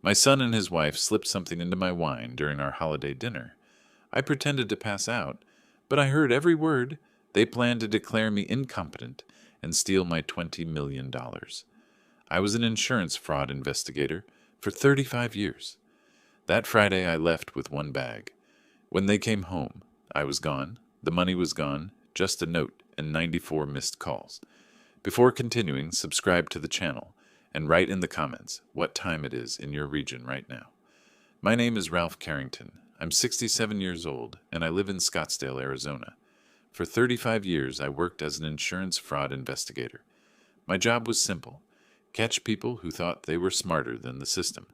My son and his wife slipped something into my wine during our holiday dinner. I pretended to pass out, but I heard every word. They planned to declare me incompetent and steal my $20 million. I was an insurance fraud investigator for 35 years. That Friday I left with one bag. When they came home, I was gone, the money was gone, just a note and 94 missed calls. Before continuing, subscribe to the channel and write in the comments what time it is in your region right now. My name is Ralph Carrington. I'm 67 years old and I live in Scottsdale, Arizona. For 35 years, I worked as an insurance fraud investigator. My job was simple: catch people who thought they were smarter than the system.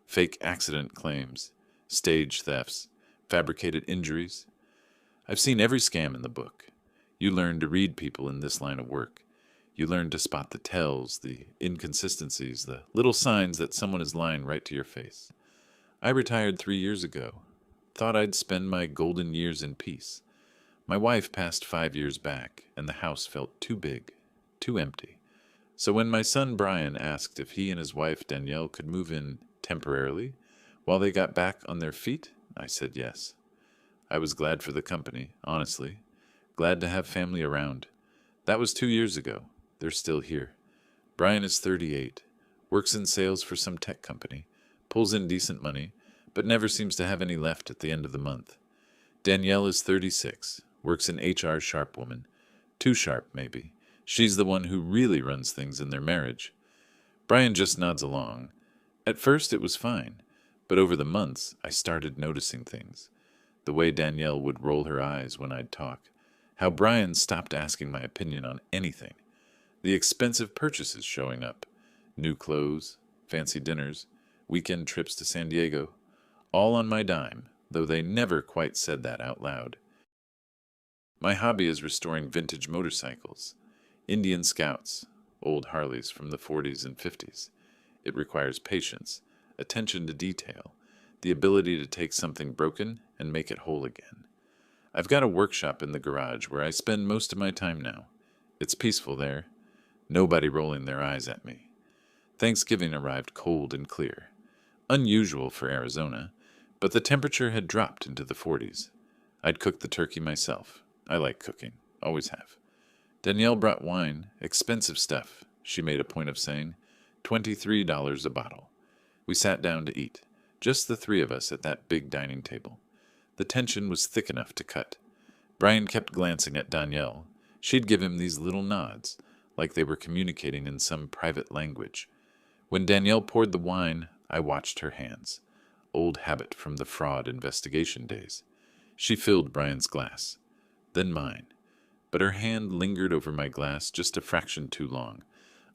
Fake accident claims, stage thefts, fabricated injuries. I've seen every scam in the book. You learn to read people in this line of work. You learn to spot the tells, the inconsistencies, the little signs that someone is lying right to your face. I retired 3 years ago. Thought I'd spend my golden years in peace. My wife passed 5 years back, and the house felt too big, too empty. So when my son Brian asked if he and his wife Danielle could move in temporarily while they got back on their feet, I said yes. I was glad for the company, honestly. Glad to have family around. That was 2 years ago. They're still here. Brian is 38, works in sales for some tech company, pulls in decent money, but never seems to have any left at the end of the month. Danielle is 36, works in HR sharp woman. Too sharp, maybe. She's the one who really runs things in their marriage. Brian just nods along. At first it was fine, but over the months I started noticing things. The way Danielle would roll her eyes when I'd talk. How Brian stopped asking my opinion on anything. The expensive purchases showing up. New clothes, fancy dinners, weekend trips to San Diego. All on my dime, though they never quite said that out loud. My hobby is restoring vintage motorcycles. Indian Scouts, old Harleys from the 40s and 50s. It requires patience, attention to detail, the ability to take something broken and make it whole again. I've got a workshop in the garage where I spend most of my time now. It's peaceful there. Nobody rolling their eyes at me. Thanksgiving arrived cold and clear. Unusual for Arizona, but the temperature had dropped into the 40s. I'd cooked the turkey myself. I like cooking. Always have. Danielle brought wine, expensive stuff, she made a point of saying. $23 a bottle. We sat down to eat, just the three of us at that big dining table. The tension was thick enough to cut. Brian kept glancing at Danielle. She'd give him these little nods, like they were communicating in some private language. When Danielle poured the wine, I watched her hands. Old habit from the fraud investigation days. She filled Brian's glass, then mine. But her hand lingered over my glass just a fraction too long.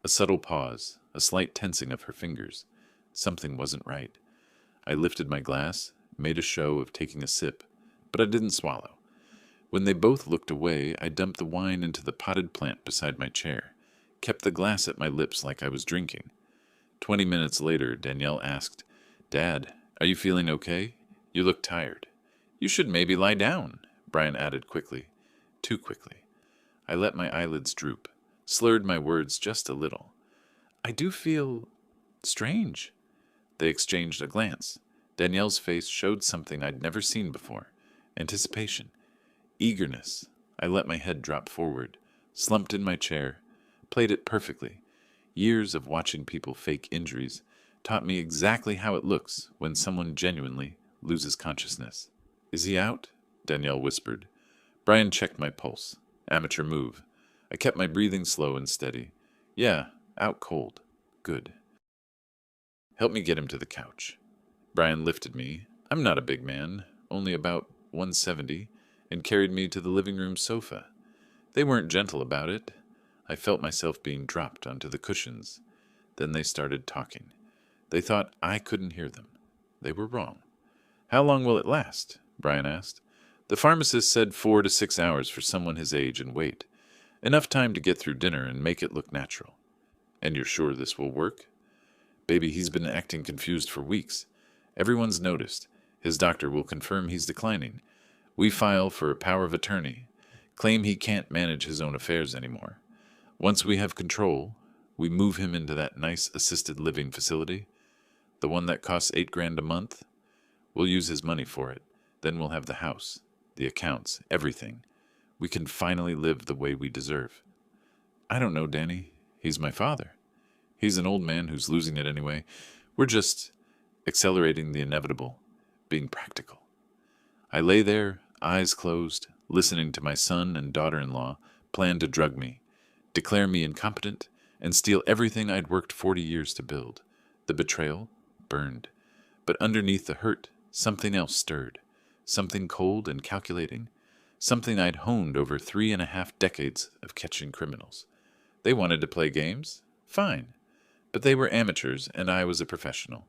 A subtle pause, a slight tensing of her fingers. Something wasn't right. I lifted my glass, made a show of taking a sip, but I didn't swallow. When they both looked away, I dumped the wine into the potted plant beside my chair, kept the glass at my lips like I was drinking. 20 minutes later, Danielle asked, "Dad, are you feeling okay? You look tired." "You should maybe lie down," Brian added quickly. Too quickly. I let my eyelids droop, slurred my words just a little. "I do feel strange." They exchanged a glance. Danielle's face showed something I'd never seen before. Anticipation. Eagerness. I let my head drop forward, slumped in my chair, played it perfectly. Years of watching people fake injuries taught me exactly how it looks when someone genuinely loses consciousness. "Is he out?" Danielle whispered. Brian checked my pulse. Amateur move. I kept my breathing slow and steady. "Yeah, out cold. Good." "Help me get him to the couch." Brian lifted me. I'm not a big man, only about 170, and carried me to the living room sofa. They weren't gentle about it. I felt myself being dropped onto the cushions. Then they started talking. They thought I couldn't hear them. They were wrong. "How long will it last?" Brian asked. "The pharmacist said 4 to 6 hours for someone his age and weight. Enough time to get through dinner and make it look natural." "And you're sure this will work?" "Baby, he's been acting confused for weeks. Everyone's noticed. His doctor will confirm he's declining. We file for a power of attorney, claim he can't manage his own affairs anymore. Once we have control, we move him into that nice assisted living facility." The one that costs $8,000 a month? We'll use his money for it. Then we'll have the house, the accounts, everything. We can finally live the way we deserve. I don't know, Danny. He's my father. He's an old man who's losing it anyway. We're just accelerating the inevitable, being practical. I lay there, eyes closed, listening to my son and daughter-in-law plan to drug me, declare me incompetent, and steal everything I'd worked 40 years to build. The betrayal burned. But underneath the hurt, something else stirred. Something cold and calculating. Something I'd honed over 3.5 decades of catching criminals. They wanted to play games? Fine. But they were amateurs, and I was a professional.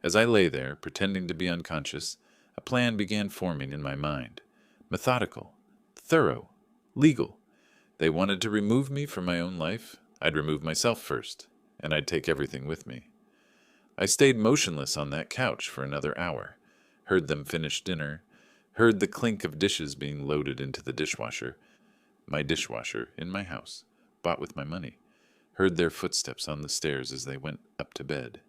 As I lay there, pretending to be unconscious, a plan began forming in my mind. Methodical, thorough, legal. They wanted to remove me from my own life. I'd remove myself first, and I'd take everything with me. I stayed motionless on that couch for another hour, heard them finish dinner, heard the clink of dishes being loaded into the dishwasher, my dishwasher in my house, bought with my money, heard their footsteps on the stairs as they went up to bed.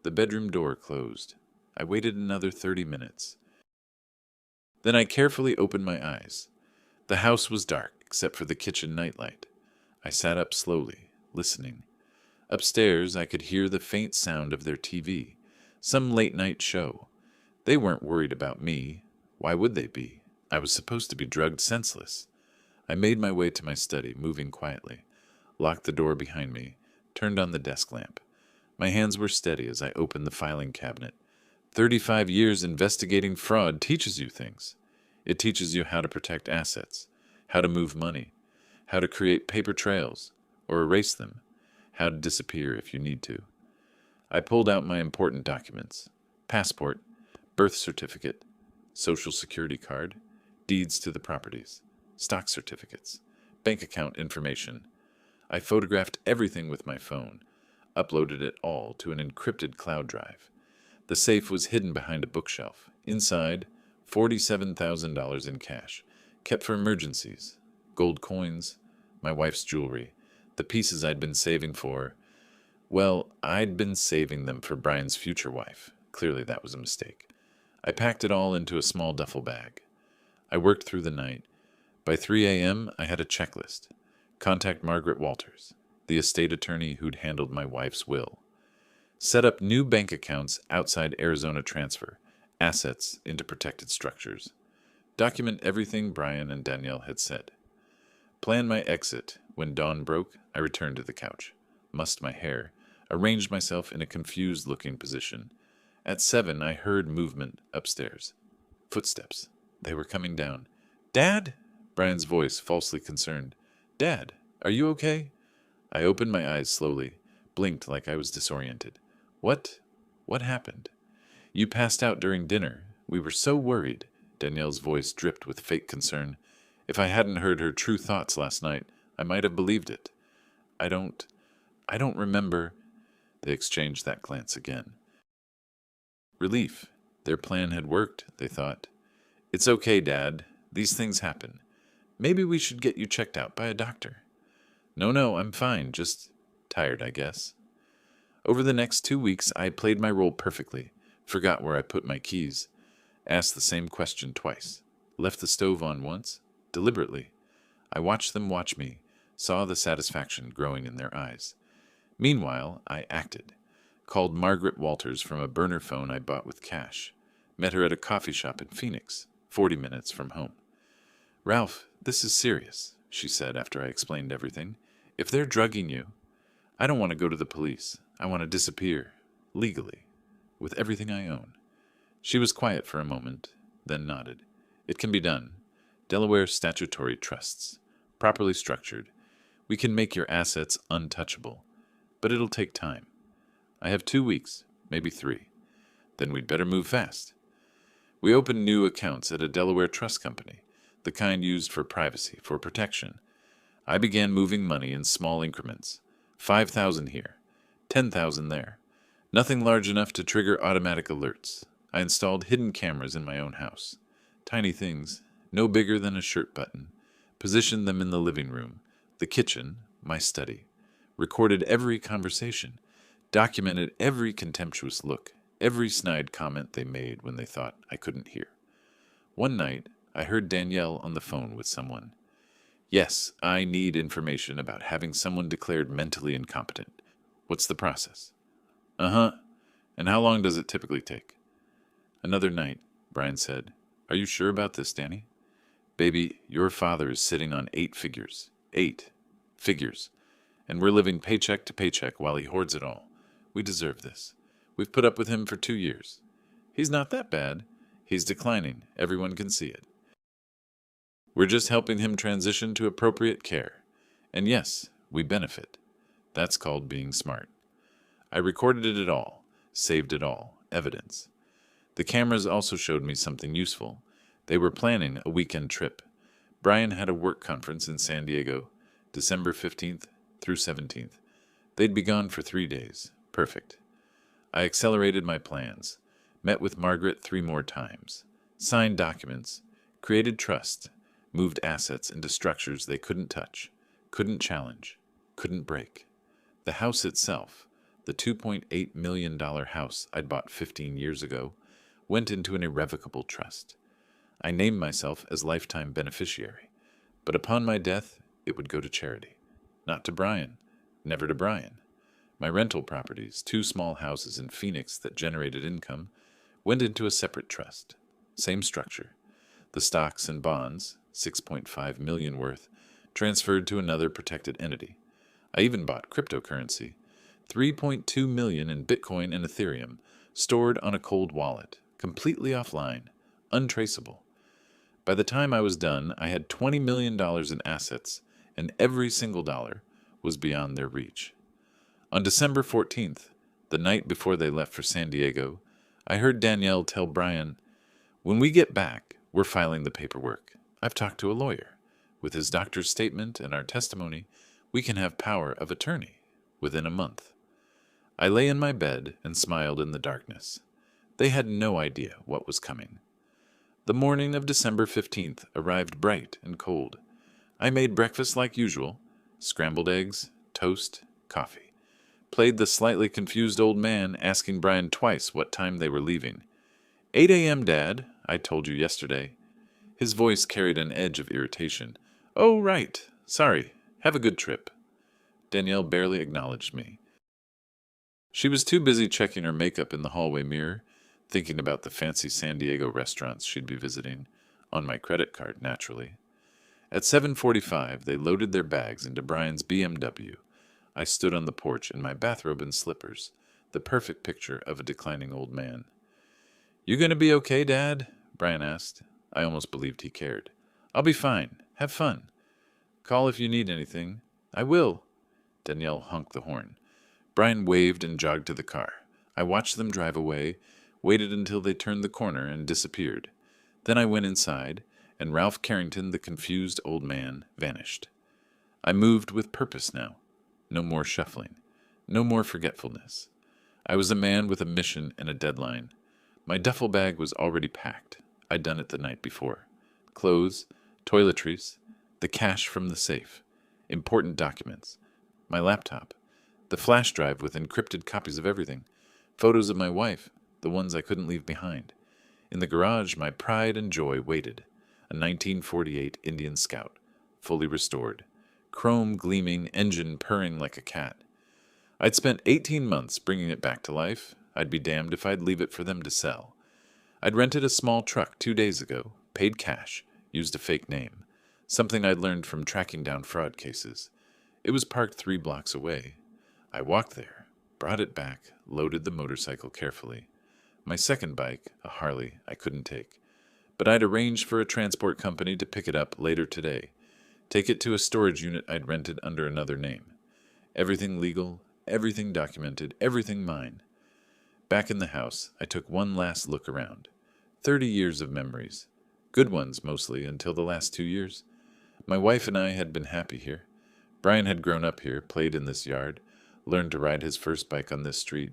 The bedroom door closed. I waited another 30 minutes. Then I carefully opened my eyes. The house was dark, except for the kitchen nightlight. I sat up slowly, listening. Upstairs, I could hear the faint sound of their TV, some late-night show. They weren't worried about me. Why would they be? I was supposed to be drugged senseless. I made my way to my study, moving quietly, locked the door behind me, turned on the desk lamp. My hands were steady as I opened the filing cabinet. 35 years investigating fraud teaches you things. It teaches you how to protect assets, how to move money, how to create paper trails, or erase them, how to disappear if you need to. I pulled out my important documents: passport, birth certificate, social security card, deeds to the properties, stock certificates, bank account information. I photographed everything with my phone, uploaded it all to an encrypted cloud drive. The safe was hidden behind a bookshelf. Inside, $47,000 in cash, kept for emergencies, gold coins, my wife's jewelry, the pieces I'd been saving for. Well, I'd been saving them for Brian's future wife. Clearly that was a mistake. I packed it all into a small duffel bag. I worked through the night. By 3 a.m., I had a checklist. Contact Margaret Walters, the estate attorney who'd handled my wife's will. Set up new bank accounts outside Arizona transfer, assets into protected structures. Document everything Brian and Danielle had said. Plan my exit. When dawn broke, I returned to the couch, mussed my hair, arranged myself in a confused-looking position. At 7, I heard movement upstairs. Footsteps. They were coming down. "Dad?" Brian's voice, falsely concerned. "Dad, are you okay?" I opened my eyes slowly, blinked like I was disoriented. What happened? "You passed out during dinner. We were so worried." Danielle's voice dripped with fake concern. If I hadn't heard her true thoughts last night, I might have believed it. I don't remember." They exchanged that glance again. Relief. Their plan had worked, they thought. "It's okay, Dad. These things happen. Maybe we should get you checked out by a doctor." No, I'm fine. Just tired, I guess." Over the next 2 weeks, I played my role perfectly. Forgot where I put my keys. Asked the same question twice. Left the stove on once. Deliberately. I watched them watch me. Saw the satisfaction growing in their eyes. Meanwhile, I acted. Called Margaret Walters from a burner phone I bought with cash. Met her at a coffee shop in Phoenix, 40 minutes from home. "Ralph, this is serious," she said after I explained everything. "If they're drugging you, I don't want to go to the police. I want to disappear, legally, with everything I own." She was quiet for a moment, then nodded. "It can be done. Delaware statutory trusts, properly structured. We can make your assets untouchable, but it'll take time. I have 2 weeks, maybe 3. Then we'd better move fast." We opened new accounts at a Delaware trust company, the kind used for privacy, for protection. I began moving money in small increments. 5,000 here, 10,000 there. Nothing large enough to trigger automatic alerts. I installed hidden cameras in my own house. Tiny things, no bigger than a shirt button. Positioned them in the living room, the kitchen, my study. Recorded every conversation. Documented every contemptuous look, every snide comment they made when they thought I couldn't hear. One night, I heard Danielle on the phone with someone. Yes, I need information about having someone declared mentally incompetent. What's the process? Uh-huh. And how long does it typically take? Another night, Brian said, Are you sure about this, Danny? Baby, your father is sitting on 8 figures. 8 figures. And we're living paycheck to paycheck while he hoards it all. We deserve this. We've put up with him for 2 years. He's not that bad. He's declining. Everyone can see it. We're just helping him transition to appropriate care. And yes, we benefit. That's called being smart. I recorded it all, saved it all, evidence. The cameras also showed me something useful. They were planning a weekend trip. Brian had a work conference in San Diego, December 15th through 17th. They'd be gone for 3 days. Perfect. I accelerated my plans, met with Margaret 3 more times, signed documents, created trust, moved assets into structures they couldn't touch, couldn't challenge, couldn't break. The house itself, the $2.8 million house I'd bought 15 years ago, went into an irrevocable trust. I named myself as lifetime beneficiary, but upon my death, it would go to charity. Not to Brian, never to Brian. My rental properties, 2 small houses in Phoenix that generated income, went into a separate trust. Same structure. The stocks and bonds, $6.5 million worth, transferred to another protected entity. I even bought cryptocurrency, $3.2 million in Bitcoin and Ethereum, stored on a cold wallet, completely offline, untraceable. By the time I was done, I had $20 million in assets, and every single dollar was beyond their reach. On December 14th, the night before they left for San Diego, I heard Danielle tell Brian, When we get back, we're filing the paperwork. I've talked to a lawyer. With his doctor's statement and our testimony, we can have power of attorney within a month. I lay in my bed and smiled in the darkness. They had no idea what was coming. The morning of December 15th arrived bright and cold. I made breakfast like usual, scrambled eggs, toast, coffee. Played the slightly confused old man, asking Brian twice what time they were leaving. 8 a.m., Dad, I told you yesterday. His voice carried an edge of irritation. Oh, right. Sorry. Have a good trip. Danielle barely acknowledged me. She was too busy checking her makeup in the hallway mirror, thinking about the fancy San Diego restaurants she'd be visiting, on my credit card, naturally. At 7:45, they loaded their bags into Brian's BMW. I stood on the porch in my bathrobe and slippers, the perfect picture of a declining old man. You gonna be okay, Dad? Brian asked. I almost believed he cared. I'll be fine. Have fun. Call if you need anything. I will. Danielle honked the horn. Brian waved and jogged to the car. I watched them drive away, waited until they turned the corner and disappeared. Then I went inside, and Ralph Carrington, the confused old man, vanished. I moved with purpose now. No more shuffling. No more forgetfulness. I was a man with a mission and a deadline. My duffel bag was already packed. I'd done it the night before. Clothes, toiletries, the cash from the safe, important documents, my laptop, the flash drive with encrypted copies of everything, photos of my wife, the ones I couldn't leave behind. In the garage, my pride and joy waited. A 1948 Indian Scout, fully restored, chrome gleaming, engine purring like a cat. I'd spent 18 months bringing it back to life. I'd be damned if I'd leave it for them to sell. I'd rented a small truck 2 days ago, paid cash, used a fake name, something I'd learned from tracking down fraud cases. It was parked 3 blocks away. I walked there, brought it back, loaded the motorcycle carefully. My second bike, a Harley, I couldn't take, but I'd arranged for a transport company to pick it up later today, take it to a storage unit I'd rented under another name. Everything legal, everything documented, everything mine. Back in the house, I took one last look around. 30 years of memories. Good ones, mostly, until the last 2 years. My wife and I had been happy here. Brian had grown up here, played in this yard, learned to ride his first bike on this street.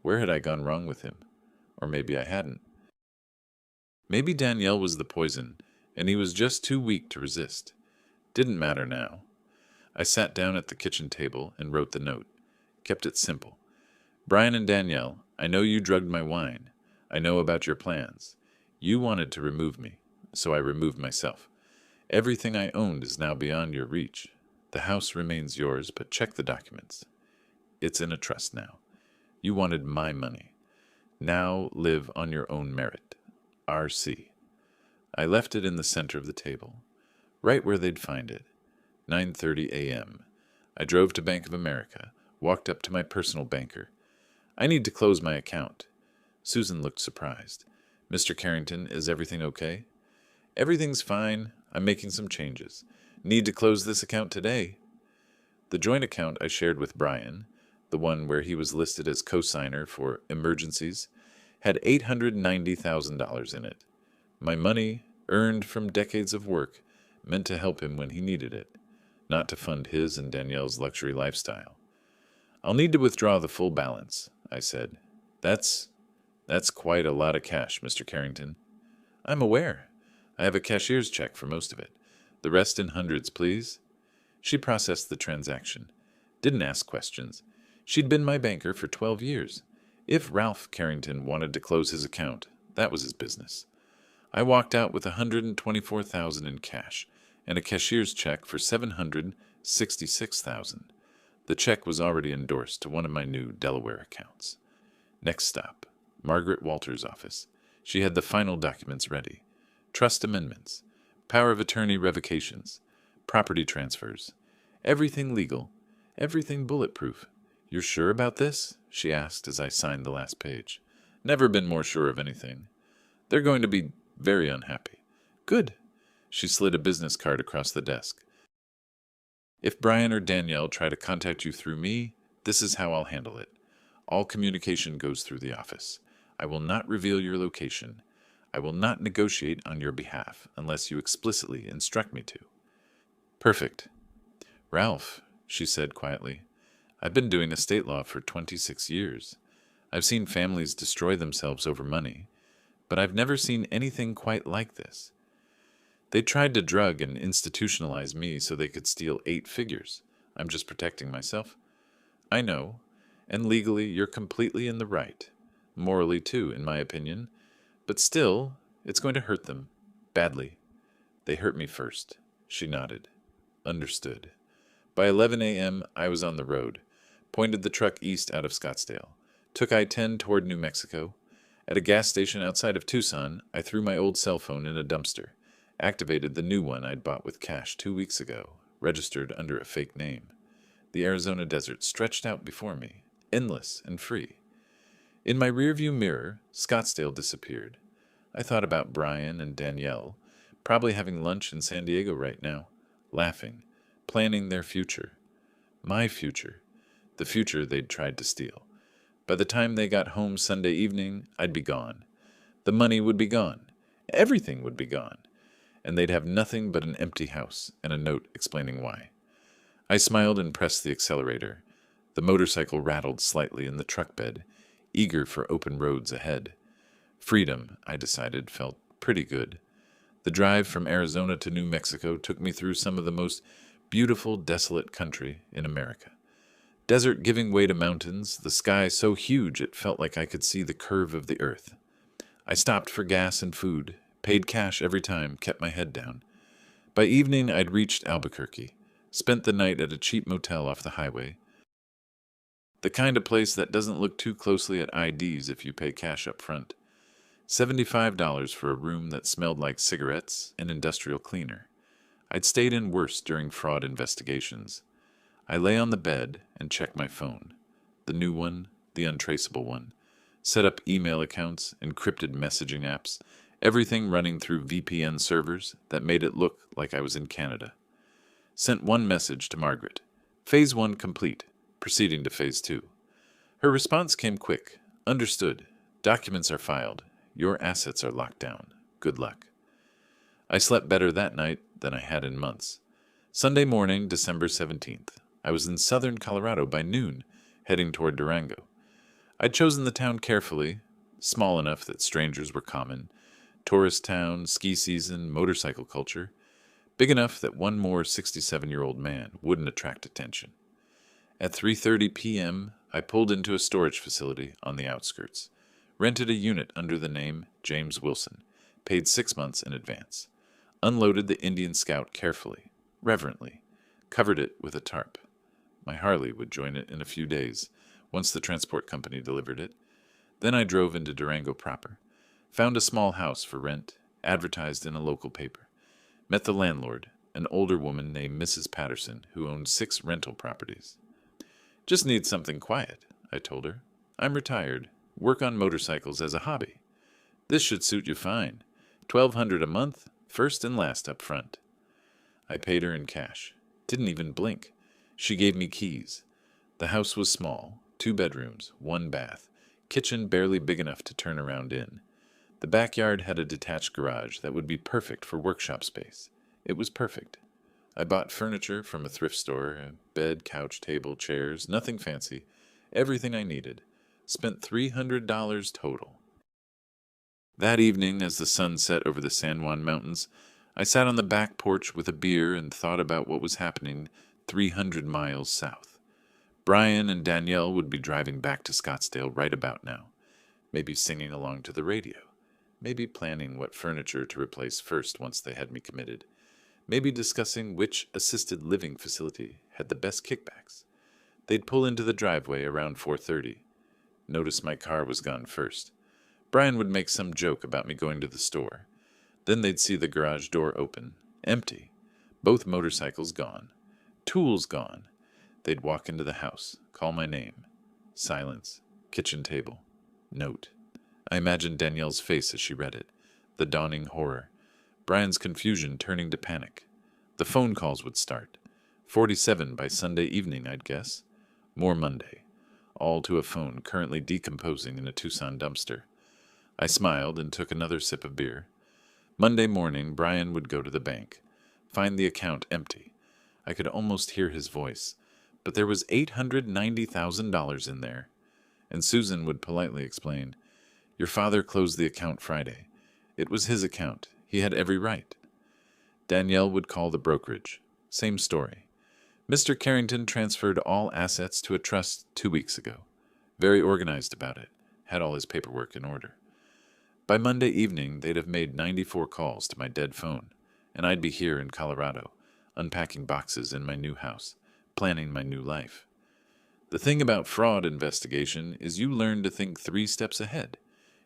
Where had I gone wrong with him? Or maybe I hadn't. Maybe Danielle was the poison, and he was just too weak to resist. Didn't matter now. I sat down at the kitchen table and wrote the note. Kept it simple. Brian and Danielle, I know you drugged my wine. I know about your plans. You wanted to remove me, so I removed myself. Everything I owned is now beyond your reach. The house remains yours, but check the documents. It's in a trust now. You wanted my money. Now live on your own merit. R.C. I left it in the center of the table, right where they'd find it. 9:30 a.m. I drove to Bank of America, walked up to my personal banker. I need to close my account. Susan looked surprised. Mr. Carrington, is everything okay? Everything's fine. I'm making some changes. Need to close this account today. The joint account I shared with Brian, the one where he was listed as co-signer for emergencies, had $890,000 in it. My money, earned from decades of work, meant to help him when he needed it, not to fund his and Danielle's luxury lifestyle. I'll need to withdraw the full balance, I said. That's quite a lot of cash, Mr. Carrington. I'm aware. I have a cashier's check for most of it. The rest in hundreds, please. She processed the transaction. Didn't ask questions. She'd been my banker for 12 years. If Ralph Carrington wanted to close his account, that was his business. I walked out with $124,000 in cash and a cashier's check for $766,000. The check was already endorsed to one of my new Delaware accounts. Next stop, Margaret Walters' office. She had the final documents ready. Trust amendments, power of attorney revocations, property transfers. Everything legal, everything bulletproof. You're sure about this? She asked as I signed the last page. Never been more sure of anything. They're going to be very unhappy. Good. She slid a business card across the desk. If Brian or Danielle try to contact you through me, this is how I'll handle it. All communication goes through the office. I will not reveal your location. I will not negotiate on your behalf unless you explicitly instruct me to. Perfect. Ralph, she said quietly, I've been doing estate law for 26 years. I've seen families destroy themselves over money, but I've never seen anything quite like this. They tried to drug and institutionalize me so they could steal 8 figures. I'm just protecting myself. I know, and legally you're completely in the right. Morally too, in my opinion. But still, it's going to hurt them. Badly. They hurt me first. She nodded. Understood. By 11 a.m., I was on the road. Pointed the truck east out of Scottsdale. Took I-10 toward New Mexico. At a gas station outside of Tucson, I threw my old cell phone in a dumpster. Activated the new one I'd bought with cash 2 weeks ago, registered under a fake name. The Arizona desert stretched out before me, endless and free. In my rearview mirror, Scottsdale disappeared. I thought about Brian and Danielle, probably having lunch in San Diego right now, laughing, planning their future. My future. The future they'd tried to steal. By the time they got home Sunday evening, I'd be gone. The money would be gone. Everything would be gone. And they'd have nothing but an empty house and a note explaining why. I smiled and pressed the accelerator. The motorcycle rattled slightly in the truck bed, eager for open roads ahead. Freedom, I decided, felt pretty good. The drive from Arizona to New Mexico took me through some of the most beautiful, desolate country in America. Desert giving way to mountains, the sky so huge it felt like I could see the curve of the earth. I stopped for gas and food, paid cash every time, kept my head down. By evening, I'd reached Albuquerque, spent the night at a cheap motel off the highway. The kind of place that doesn't look too closely at IDs if you pay cash up front. $75 for a room that smelled like cigarettes and industrial cleaner. I'd stayed in worse during fraud investigations. I lay on the bed and checked my phone. The new one, the untraceable one. Set up email accounts, encrypted messaging apps, everything running through VPN servers that made it look like I was in Canada. Sent one message to Margaret. Phase 1 complete. Proceeding to Phase 2. Her response came quick. Understood. Documents are filed. Your assets are locked down. Good luck. I slept better that night than I had in months. Sunday morning, December 17th. I was in southern Colorado by noon, heading toward Durango. I'd chosen the town carefully, small enough that strangers were common, tourist town, ski season, motorcycle culture, big enough that one more 67-year-old man wouldn't attract attention. At 3:30 p.m., I pulled into a storage facility on the outskirts, rented a unit under the name James Wilson, paid 6 months in advance, unloaded the Indian Scout carefully, reverently, covered it with a tarp. My Harley would join it in a few days, once the transport company delivered it. Then I drove into Durango proper, found a small house for rent, advertised in a local paper, met the landlord, an older woman named Mrs. Patterson, who owned 6 rental properties. Just need something quiet, I told her. I'm retired, work on motorcycles as a hobby. This should suit you fine. $1,200 a month, first and last up front. I paid her in cash. Didn't even blink. She gave me keys. The house was small, 2 bedrooms, 1 bath, kitchen barely big enough to turn around in. The backyard had a detached garage that would be perfect for workshop space. It was perfect. I bought furniture from a thrift store, a bed, couch, table, chairs, nothing fancy, everything I needed. Spent $300 total. That evening, as the sun set over the San Juan Mountains, I sat on the back porch with a beer and thought about what was happening 300 miles south. Brian and Danielle would be driving back to Scottsdale right about now, maybe singing along to the radio, maybe planning what furniture to replace first once they had me committed, maybe discussing which assisted living facility had the best kickbacks. They'd pull into the driveway around 4:30. Notice my car was gone first. Brian would make some joke about me going to the store. Then they'd see the garage door open, empty, both motorcycles gone, tools gone. They'd walk into the house, call my name. Silence, kitchen table, note. I imagined Danielle's face as she read it, the dawning horror, Brian's confusion turning to panic. The phone calls would start. 47 by Sunday evening, I'd guess. More Monday. All to a phone currently decomposing in a Tucson dumpster. I smiled and took another sip of beer. Monday morning, Brian would go to the bank, find the account empty. I could almost hear his voice, but there was $890,000 in there. And Susan would politely explain, "Your father closed the account Friday. It was his account. He had every right." Danielle would call the brokerage. Same story. Mr. Carrington transferred all assets to a trust 2 weeks ago. Very organized about it. Had all his paperwork in order. By Monday evening, they'd have made 94 calls to my dead phone, and I'd be here in Colorado, unpacking boxes in my new house, planning my new life. The thing about fraud investigation is you learn to think 3 steps ahead.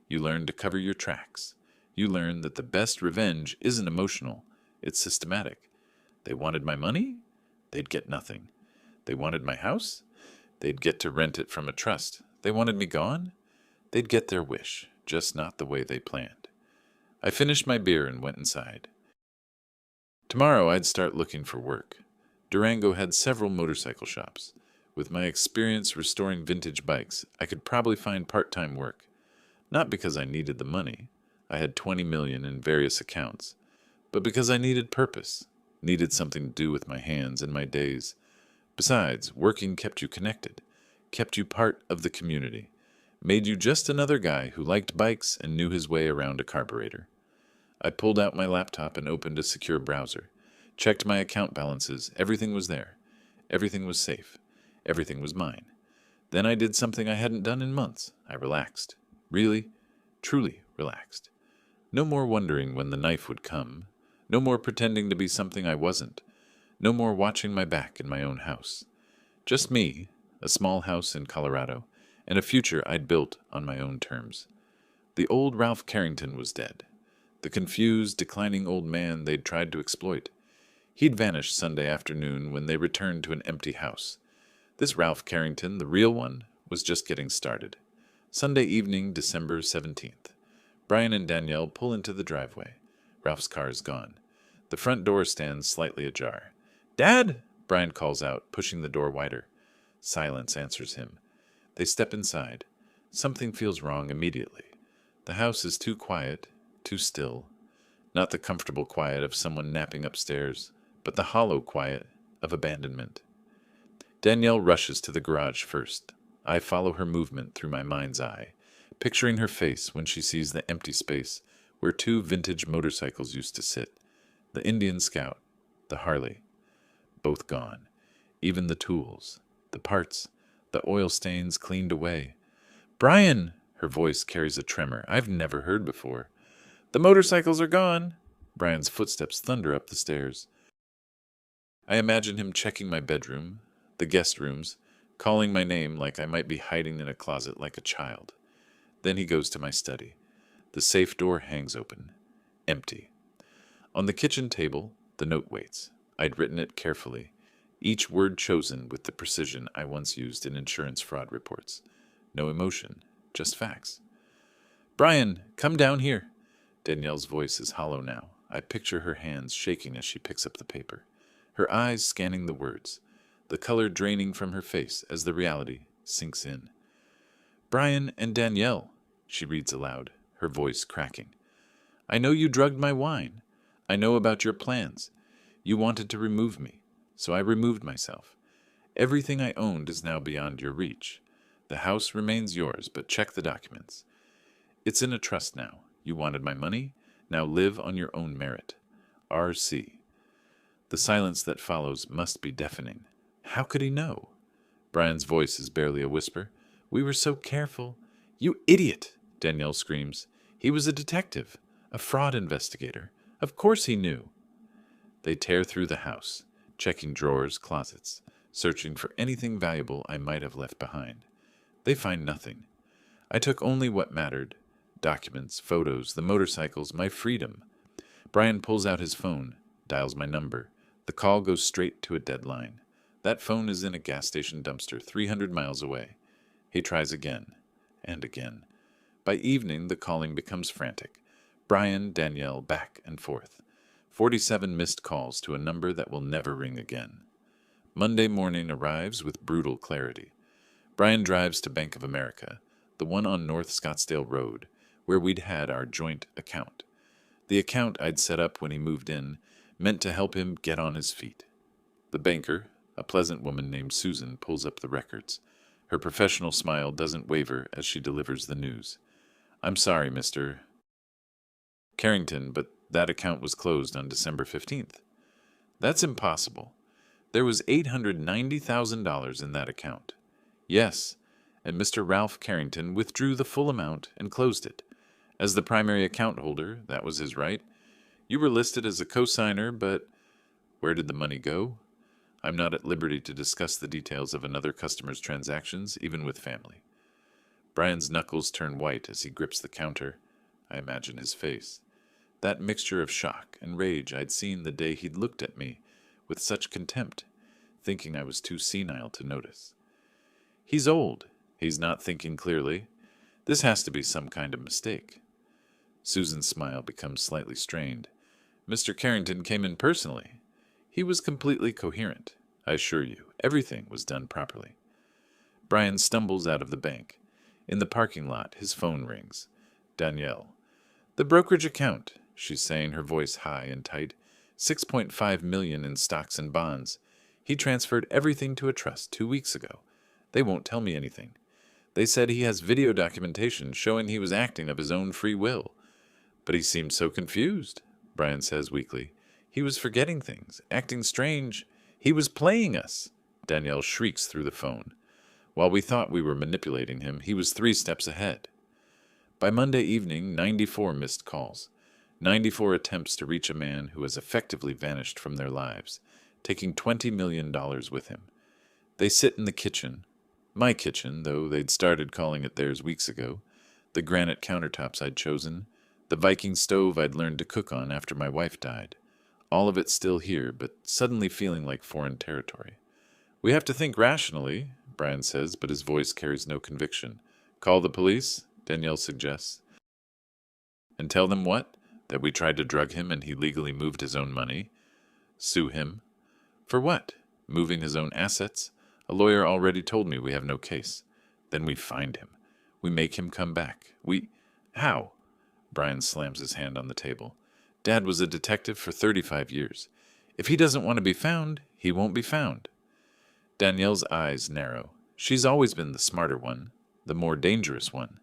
You learn to cover your tracks. You learn that the best revenge isn't emotional, it's systematic. They wanted my money? They'd get nothing. They wanted my house? They'd get to rent it from a trust. They wanted me gone? They'd get their wish, just not the way they planned. I finished my beer and went inside. Tomorrow I'd start looking for work. Durango had several motorcycle shops. With my experience restoring vintage bikes, I could probably find part-time work. Not because I needed the money. I had $20 million in various accounts. But because I needed purpose. Needed something to do with my hands and my days. Besides, working kept you connected. Kept you part of the community. Made you just another guy who liked bikes and knew his way around a carburetor. I pulled out my laptop and opened a secure browser. Checked my account balances. Everything was there. Everything was safe. Everything was mine. Then I did something I hadn't done in months. I relaxed. Really, truly relaxed. No more wondering when the knife would come. No more pretending to be something I wasn't. No more watching my back in my own house. Just me, a small house in Colorado, and a future I'd built on my own terms. The old Ralph Carrington was dead. The confused, declining old man they'd tried to exploit. He'd vanished Sunday afternoon when they returned to an empty house. This Ralph Carrington, the real one, was just getting started. Sunday evening, December 17th. Brian and Danielle pull into the driveway. Ralph's car is gone. The front door stands slightly ajar. "Dad!" Brian calls out, pushing the door wider. Silence answers him. They step inside. Something feels wrong immediately. The house is too quiet, too still. Not the comfortable quiet of someone napping upstairs, but the hollow quiet of abandonment. Danielle rushes to the garage first. I follow her movement through my mind's eye, picturing her face when she sees the empty space where 2 vintage motorcycles used to sit. The Indian Scout, the Harley. Both gone. Even the tools. The parts, the oil stains cleaned away. "Brian!" Her voice carries a tremor I've never heard before. "The motorcycles are gone!" Brian's footsteps thunder up the stairs. I imagine him checking my bedroom, the guest rooms, calling my name like I might be hiding in a closet like a child. Then he goes to my study. The safe door hangs open. Empty. On the kitchen table, the note waits. I'd written it carefully, each word chosen with the precision I once used in insurance fraud reports. No emotion, just facts. "Brian, come down here." Danielle's voice is hollow now. I picture her hands shaking as she picks up the paper, her eyes scanning the words, the color draining from her face as the reality sinks in. "Brian and Danielle," she reads aloud, her voice cracking. "I know you drugged my wine. I know about your plans. You wanted to remove me, so I removed myself. Everything I owned is now beyond your reach. The house remains yours, but check the documents. It's in a trust now. You wanted my money. Now live on your own merit. R.C." The silence that follows must be deafening. How could he know? Brian's voice is barely a whisper. "We were so careful." "You idiot!" Danielle screams. "He was a detective, a fraud investigator. Of course he knew." They tear through the house, checking drawers, closets, searching for anything valuable I might have left behind. They find nothing. I took only what mattered. Documents, photos, the motorcycles, my freedom. Brian pulls out his phone, dials my number. The call goes straight to a dead line. That phone is in a gas station dumpster 300 miles away. He tries again, and again. By evening, the calling becomes frantic. Brian, Danielle, back and forth. 47 missed calls to a number that will never ring again. Monday morning arrives with brutal clarity. Brian drives to Bank of America, the one on North Scottsdale Road, where we'd had our joint account. The account I'd set up when he moved in, meant to help him get on his feet. The banker, a pleasant woman named Susan, pulls up the records. Her professional smile doesn't waver as she delivers the news. "I'm sorry, Mr. Carrington, but that account was closed on December 15th. "That's impossible. There was $890,000 in that account." "Yes, and Mr. Ralph Carrington withdrew the full amount and closed it. As the primary account holder, that was his right. You were listed as a co-signer, but where did the money go? I'm not at liberty to discuss the details of another customer's transactions, even with family." Brian's knuckles turn white as he grips the counter. I imagine his face. That mixture of shock and rage I'd seen the day he'd looked at me with such contempt, thinking I was too senile to notice. "He's old. He's not thinking clearly. This has to be some kind of mistake." Susan's smile becomes slightly strained. "Mr. Carrington came in personally. He was completely coherent. I assure you, everything was done properly." Brian stumbles out of the bank. In the parking lot, his phone rings. Danielle. "The brokerage account," she's saying, her voice high and tight. $6.5 million in stocks and bonds. He transferred everything to a trust 2 weeks ago. They won't tell me anything. They said he has video documentation showing he was acting of his own free will. But he seemed so confused, Brian says weakly. He was forgetting things, acting strange. He was playing us. Danielle shrieks through the phone. While we thought we were manipulating him, he was 3 steps ahead. By Monday evening, 94 missed calls. 94 attempts to reach a man who has effectively vanished from their lives, taking $20 million with him. They sit in the kitchen. My kitchen, though they'd started calling it theirs weeks ago. The granite countertops I'd chosen. The Viking stove I'd learned to cook on after my wife died. All of it still here, but suddenly feeling like foreign territory. "We have to think rationally," Brian says, but his voice carries no conviction. "Call the police," Danielle suggests. "And tell them what? That we tried to drug him and he legally moved his own money? Sue him? For what? Moving his own assets? A lawyer already told me we have no case. Then we find him. We make him come back. How?" Brian slams his hand on the table. "Dad was a detective for 35 years. If he doesn't want to be found, he won't be found." Danielle's eyes narrow. She's always been the smarter one, the more dangerous one.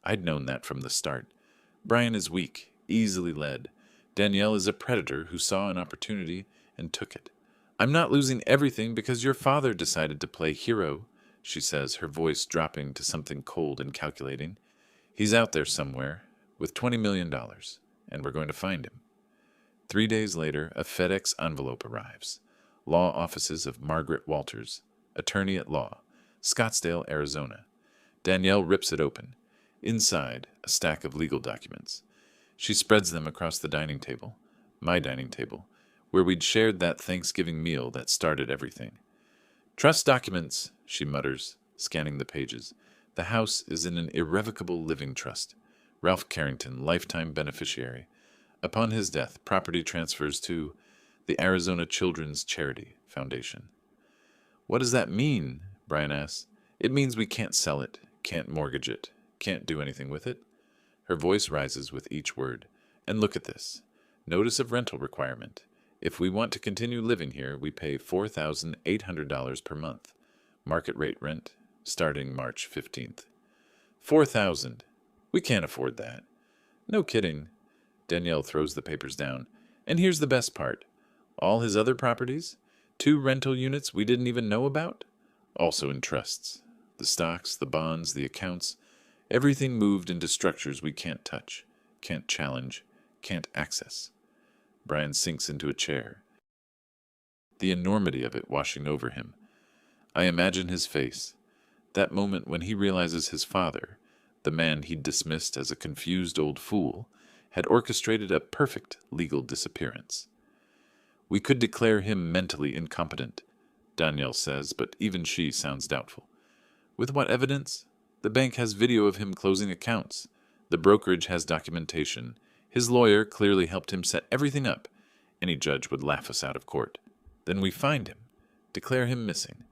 I'd known that from the start. Brian is weak, easily led. Danielle is a predator who saw an opportunity and took it. I'm not losing everything because your father decided to play hero, she says, her voice dropping to something cold and calculating. He's out there somewhere with $20 million, and we're going to find him. 3 days later, a FedEx envelope arrives. Law offices of Margaret Walters, attorney at law, Scottsdale, Arizona. Danielle rips it open. Inside, a stack of legal documents. She spreads them across the dining table, my dining table, where we'd shared that Thanksgiving meal that started everything. Trust documents, she mutters, scanning the pages. The house is in an irrevocable living trust. Ralph Carrington, lifetime beneficiary. Upon his death, property transfers to the Arizona Children's Charity Foundation. What does that mean? Brian asks. It means we can't sell it, can't mortgage it, can't do anything with it. Her voice rises with each word. And look at this. Notice of rental requirement. If we want to continue living here, we pay $4,800 per month. Market rate rent, starting March 15th. $4,000. We can't afford that. No kidding. Danielle throws the papers down. And here's the best part. All his other properties, 2 rental units we didn't even know about, also in trusts. The stocks, the bonds, the accounts, everything moved into structures we can't touch, can't challenge, can't access. Brian sinks into a chair, the enormity of it washing over him. I imagine his face, that moment when he realizes his father, the man he'd dismissed as a confused old fool, had orchestrated a perfect legal disappearance. We could declare him mentally incompetent, Danielle says, but even she sounds doubtful. With what evidence? The bank has video of him closing accounts. The brokerage has documentation. His lawyer clearly helped him set everything up. Any judge would laugh us out of court. Then we find him, declare him missing.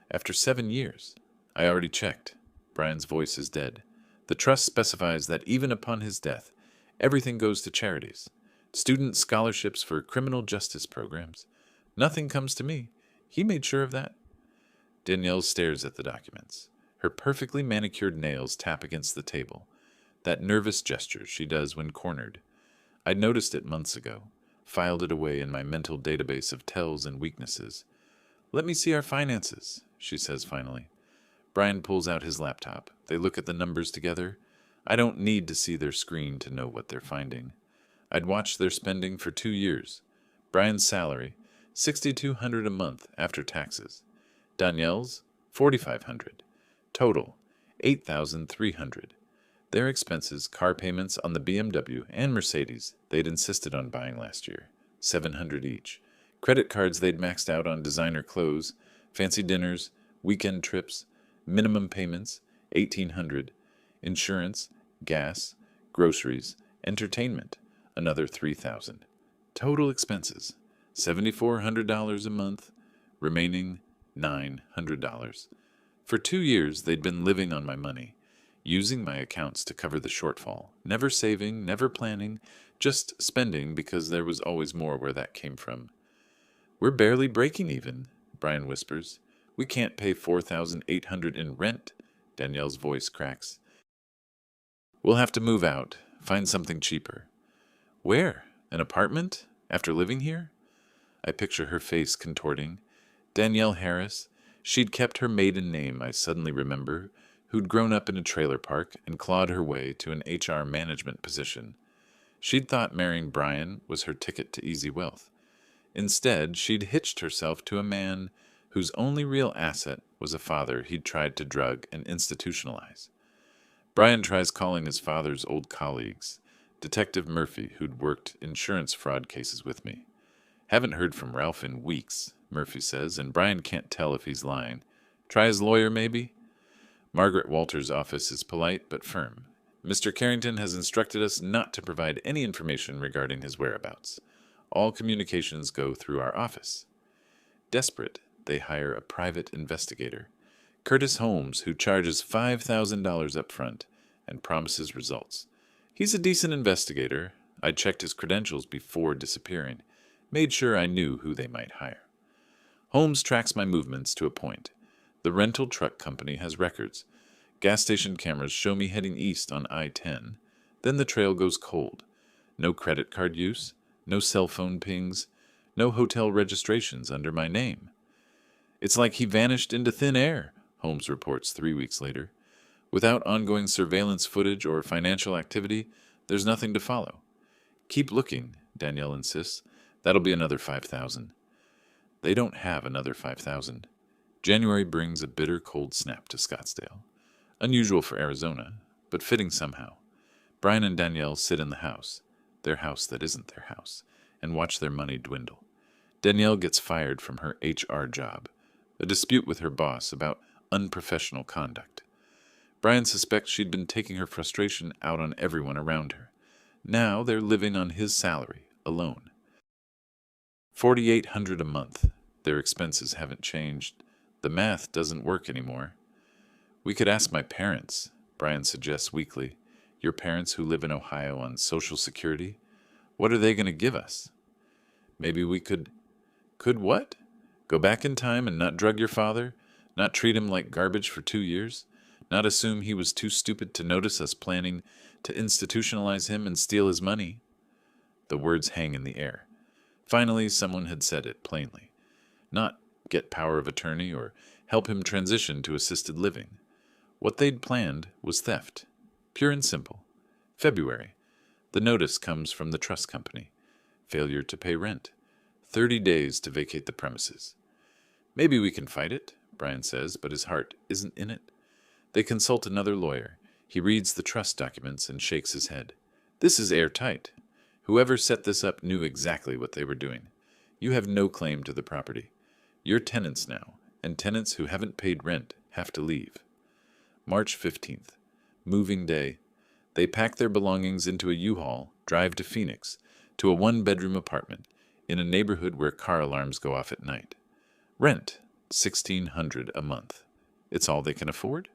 After 7 years. I already checked. Brian's voice is dead. The trust specifies that even upon his death, everything goes to charities. Student scholarships for criminal justice programs. Nothing comes to me. He made sure of that. Danielle stares at the documents. Her perfectly manicured nails tap against the table. That nervous gesture she does when cornered. I'd noticed it months ago. Filed it away in my mental database of tells and weaknesses. Let me see our finances, she says finally. Brian pulls out his laptop. They look at the numbers together. I don't need to see their screen to know what they're finding. I'd watched their spending for 2 years. Brian's salary, $6,200 a month after taxes. Danielle's, $4,500. Total, $8,300. Their expenses, car payments on the BMW and Mercedes they'd insisted on buying last year, $700 each. Credit cards they'd maxed out on designer clothes, fancy dinners, weekend trips, minimum payments, $1,800. Insurance, gas, groceries, entertainment, another $3,000. Total expenses, $7,400 a month, remaining $900. For 2 years, they'd been living on my money, using my accounts to cover the shortfall, never saving, never planning, just spending because there was always more where that came from. We're barely breaking even, Brian whispers. We can't pay $4,800 in rent, Danielle's voice cracks. We'll have to move out, find something cheaper. Where? An apartment? After living here? I picture her face contorting. Danielle Harris. She'd kept her maiden name, I suddenly remember, who'd grown up in a trailer park and clawed her way to an HR management position. She'd thought marrying Brian was her ticket to easy wealth. Instead, she'd hitched herself to a man whose only real asset was a father he'd tried to drug and institutionalize. Brian tries calling his father's old colleagues, Detective Murphy, who'd worked insurance fraud cases with me. Haven't heard from Ralph in weeks, Murphy says, and Brian can't tell if he's lying. Try his lawyer, maybe? Margaret Walters' office is polite but firm. Mr. Carrington has instructed us not to provide any information regarding his whereabouts. All communications go through our office. Desperate, they hire a private investigator, Curtis Holmes, who charges $5,000 up front and promises results. He's a decent investigator. I checked his credentials before disappearing, made sure I knew who they might hire. Holmes tracks my movements to a point. The rental truck company has records. Gas station cameras show me heading east on I-10. Then the trail goes cold. No credit card use, no cell phone pings, No hotel registrations under my name. It's like he vanished into thin air, Holmes reports 3 weeks later. Without ongoing surveillance footage or financial activity, there's nothing to follow. Keep looking, Danielle insists. That'll be another 5,000. They don't have another 5,000. January brings a bitter cold snap to Scottsdale. Unusual for Arizona, but fitting somehow. Brian and Danielle sit in the house, their house that isn't their house, and watch their money dwindle. Danielle gets fired from her HR job, a dispute with her boss about unprofessional conduct. Brian suspects she'd been taking her frustration out on everyone around her. Now they're living on his salary, alone. $4,800 a month. Their expenses haven't changed. The math doesn't work anymore. We could ask my parents, Brian suggests weakly. Your parents who live in Ohio on Social Security? What are they going to give us? Maybe we could... Could what? Go back in time and not drug your father? Not treat him like garbage for 2 years? Not assume he was too stupid to notice us planning to institutionalize him and steal his money? The words hang in the air. Finally, someone had said it plainly. Not get power of attorney or help him transition to assisted living. What they'd planned was theft. Pure and simple. February. The notice comes from the trust company. Failure to pay rent. 30 days to vacate the premises. Maybe we can fight it, Brian says, but his heart isn't in it. They consult another lawyer. He reads the trust documents and shakes his head. This is airtight. Whoever set this up knew exactly what they were doing. You have no claim to the property. You're tenants now, and tenants who haven't paid rent have to leave. March 15th. Moving day. They pack their belongings into a U-Haul, drive to Phoenix, to a one-bedroom apartment, in a neighborhood where car alarms go off at night. Rent, $1,600 a month. It's all they can afford?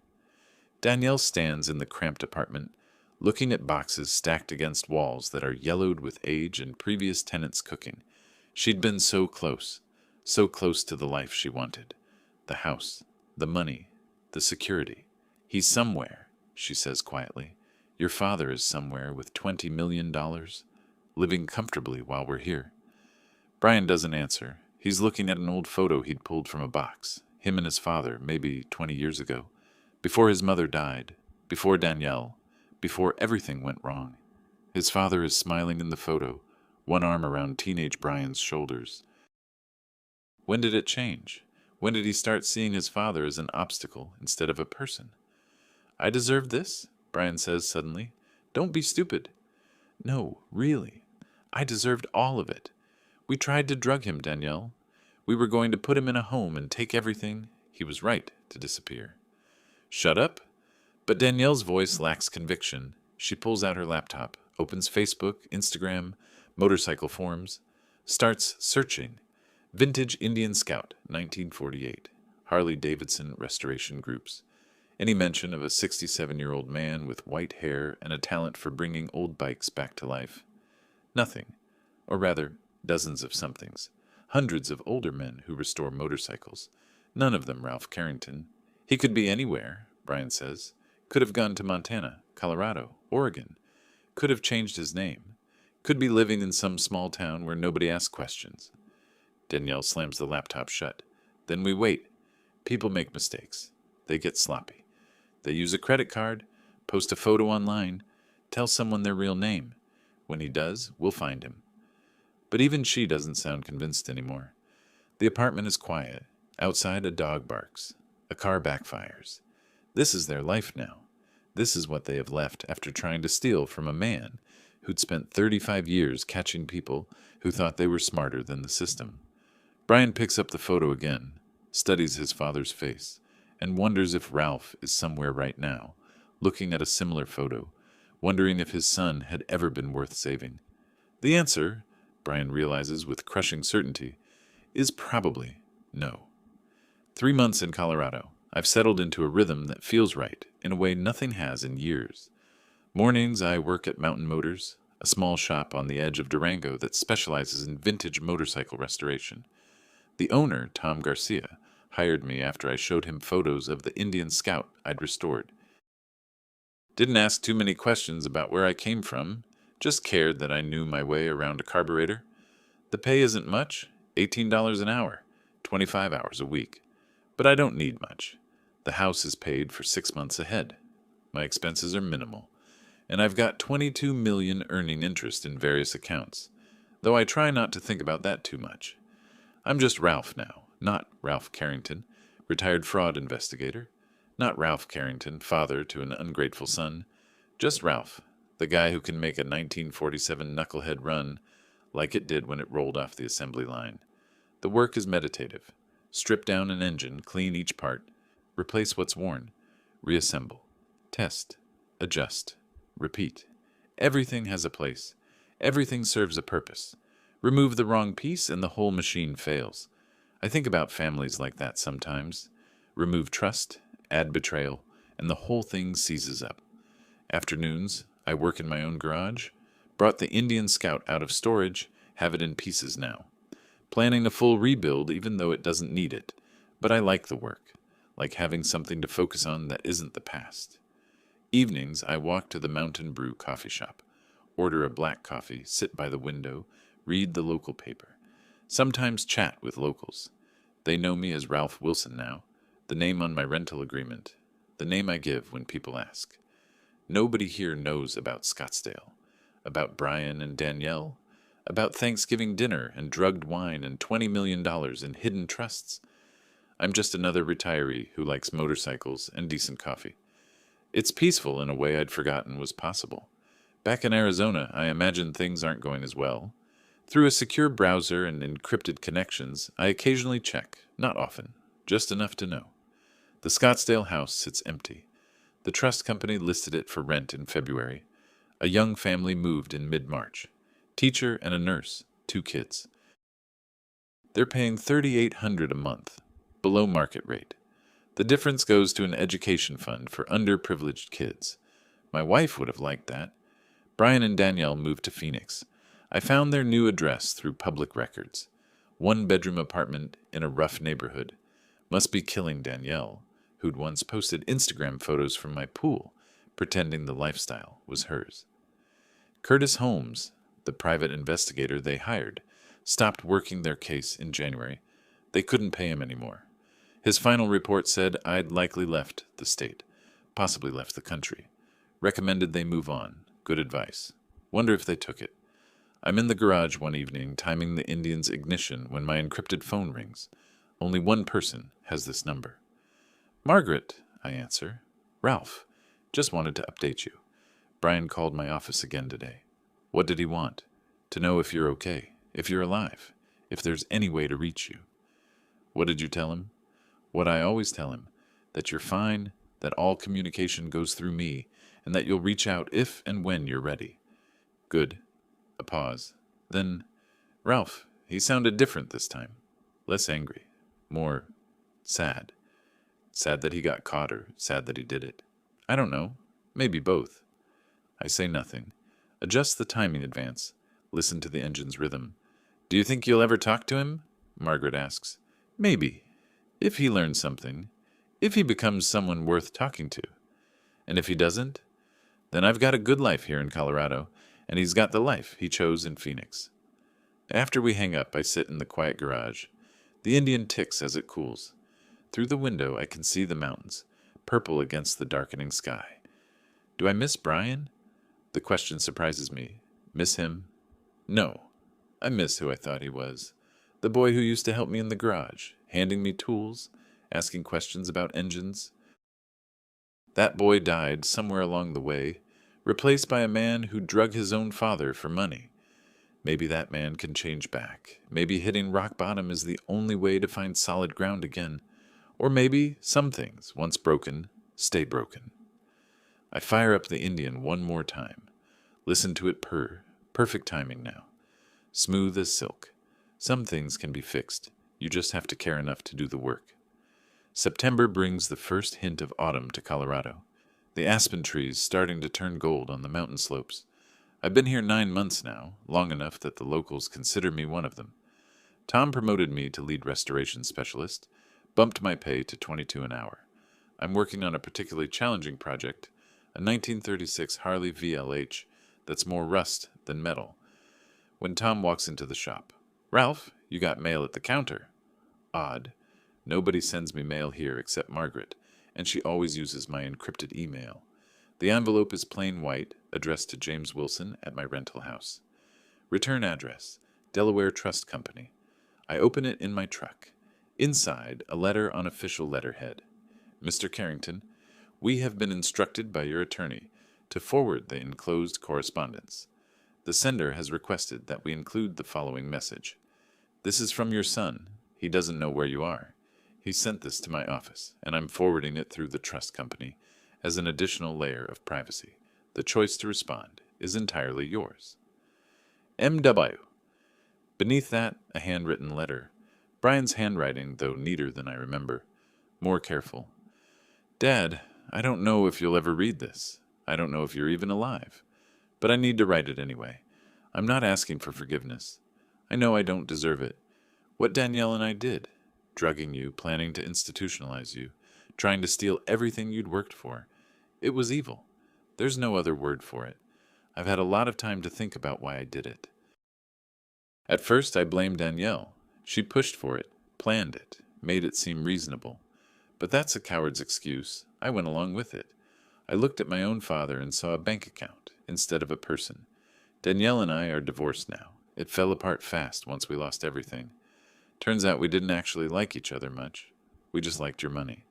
Danielle stands in the cramped apartment, looking at boxes stacked against walls that are yellowed with age and previous tenants' cooking. She'd been so close to the life she wanted. The house, the money, the security. He's somewhere, she says quietly. Your father is somewhere with $20 million, living comfortably while we're here. Brian doesn't answer. He's looking at an old photo he'd pulled from a box, him and his father, maybe 20 years ago, before his mother died, before Danielle, before everything went wrong. His father is smiling in the photo, one arm around teenage Brian's shoulders. When did it change? When did he start seeing his father as an obstacle instead of a person? I deserve this, Brian says suddenly. Don't be stupid. No, really. I deserved all of it. We tried to drug him, Danielle. We were going to put him in a home and take everything. He was right to disappear. Shut up. But Danielle's voice lacks conviction. She pulls out her laptop, opens Facebook, Instagram, motorcycle forums, starts searching. Vintage Indian Scout, 1948. Harley-Davidson restoration groups. Any mention of a 67-year-old man with white hair and a talent for bringing old bikes back to life? Nothing. Or rather, dozens of somethings. Hundreds of older men who restore motorcycles. None of them Ralph Carrington. He could be anywhere, Brian says. Could have gone to Montana, Colorado, Oregon. Could have changed his name. Could be living in some small town where nobody asks questions. Danielle slams the laptop shut. Then we wait. People make mistakes. They get sloppy. They use a credit card, post a photo online, tell someone their real name. When he does, we'll find him. But even she doesn't sound convinced anymore. The apartment is quiet. Outside, a dog barks. A car backfires. This is their life now. This is what they have left after trying to steal from a man who'd spent 35 years catching people who thought they were smarter than the system. Brian picks up the photo again, studies his father's face, and wonders if Ralph is somewhere right now, looking at a similar photo, wondering if his son had ever been worth saving. The answer, Brian realizes with crushing certainty, is probably no. 3 months in Colorado, I've settled into a rhythm that feels right in a way nothing has in years. Mornings I work at Mountain Motors, a small shop on the edge of Durango that specializes in vintage motorcycle restoration. The owner, Tom Garcia, hired me after I showed him photos of the Indian Scout I'd restored. Didn't ask too many questions about where I came from, just cared that I knew my way around a carburetor. The pay isn't much, $18 an hour, 25 hours a week. But I don't need much. The house is paid for 6 months ahead. My expenses are minimal, and I've got 22 million earning interest in various accounts, though I try not to think about that too much. I'm just Ralph now, not Ralph Carrington, retired fraud investigator, not Ralph Carrington, father to an ungrateful son, just Ralph, the guy who can make a 1947 knucklehead run like it did when it rolled off the assembly line. The work is meditative. Strip down an engine, clean each part, replace what's worn, reassemble, test, adjust, repeat. Everything has a place. Everything serves a purpose. Remove the wrong piece and the whole machine fails. I think about families like that sometimes. Remove trust, add betrayal, and the whole thing seizes up. Afternoons, I work in my own garage. Brought the Indian Scout out of storage, have it in pieces now. Planning a full rebuild even though it doesn't need it. But I like the work, like having something to focus on that isn't the past. Evenings, I walk to the Mountain Brew coffee shop, order a black coffee, sit by the window, read the local paper. Sometimes chat with locals. They know me as Ralph Wilson now, the name on my rental agreement, the name I give when people ask. Nobody here knows about Scottsdale, about Brian and Danielle, about Thanksgiving dinner and drugged wine and $20 million in hidden trusts. I'm just another retiree who likes motorcycles and decent coffee. It's peaceful in a way I'd forgotten was possible. Back in Arizona, I imagine things aren't going as well. Through a secure browser and encrypted connections, I occasionally check, not often, just enough to know. The Scottsdale house sits empty. The trust company listed it for rent in February. A young family moved in mid-March. Teacher and a nurse, 2 kids. They're paying $3,800 a month, below market rate. The difference goes to an education fund for underprivileged kids. My wife would have liked that. Brian and Danielle moved to Phoenix. I found their new address through public records. 1-bedroom apartment in a rough neighborhood. Must be killing Danielle, who'd once posted Instagram photos from my pool, pretending the lifestyle was hers. Curtis Holmes, the private investigator they hired, stopped working their case in January. They couldn't pay him anymore. His final report said I'd likely left the state, possibly left the country. Recommended they move on. Good advice. Wonder if they took it. I'm in the garage one evening, timing the Indian's ignition when my encrypted phone rings. Only one person has this number. Margaret, I answer. Ralph. Just wanted to update you. Brian called my office again today. What did he want? To know if you're okay, if you're alive, if there's any way to reach you. What did you tell him? What I always tell him, that you're fine, that all communication goes through me, and that you'll reach out if and when you're ready. Good. A pause. Then, Ralph, he sounded different this time. Less angry. More sad. Sad that he got caught or sad that he did it. I don't know. Maybe both. I say nothing. Adjust the timing advance. Listen to the engine's rhythm. Do you think you'll ever talk to him? Margaret asks. Maybe. If he learns something. If he becomes someone worth talking to. And if he doesn't, then I've got a good life here in Colorado, and he's got the life he chose in Phoenix. After we hang up, I sit in the quiet garage. The Indian ticks as it cools. Through the window, I can see the mountains, purple against the darkening sky. Do I miss Brian? The question surprises me. Miss him? No. I miss who I thought he was. The boy who used to help me in the garage, handing me tools, asking questions about engines. That boy died somewhere along the way, replaced by a man who drug his own father for money. Maybe that man can change back. Maybe hitting rock bottom is the only way to find solid ground again. Or maybe some things, once broken, stay broken. I fire up the Indian one more time. Listen to it purr. Perfect timing now. Smooth as silk. Some things can be fixed. You just have to care enough to do the work. September brings the first hint of autumn to Colorado. The aspen trees starting to turn gold on the mountain slopes. I've been here 9 months now, long enough that the locals consider me one of them. Tom promoted me to lead restoration specialist, bumped my pay to $22 an hour. I'm working on a particularly challenging project, a 1936 Harley VLH that's more rust than metal. When Tom walks into the shop, Ralph, you got mail at the counter. Odd. Nobody sends me mail here except Margaret, and she always uses my encrypted email. The envelope is plain white, addressed to James Wilson at my rental house. Return address, Delaware Trust Company. I open it in my truck. Inside, a letter on official letterhead. Mr. Carrington, we have been instructed by your attorney to forward the enclosed correspondence. The sender has requested that we include the following message. This is from your son. He doesn't know where you are. He sent this to my office, and I'm forwarding it through the trust company as an additional layer of privacy. The choice to respond is entirely yours. M.W. Beneath that, a handwritten letter. Brian's handwriting, though neater than I remember. More careful. Dad, I don't know if you'll ever read this. I don't know if you're even alive. But I need to write it anyway. I'm not asking for forgiveness. I know I don't deserve it. What Danielle and I did, drugging you, planning to institutionalize you, trying to steal everything you'd worked for, it was evil. There's no other word for it. I've had a lot of time to think about why I did it. At first, I blamed Danielle. She pushed for it, planned it, made it seem reasonable. But that's a coward's excuse. I went along with it. I looked at my own father and saw a bank account instead of a person. Danielle and I are divorced now. It fell apart fast once we lost everything. Turns out we didn't actually like each other much. We just liked your money.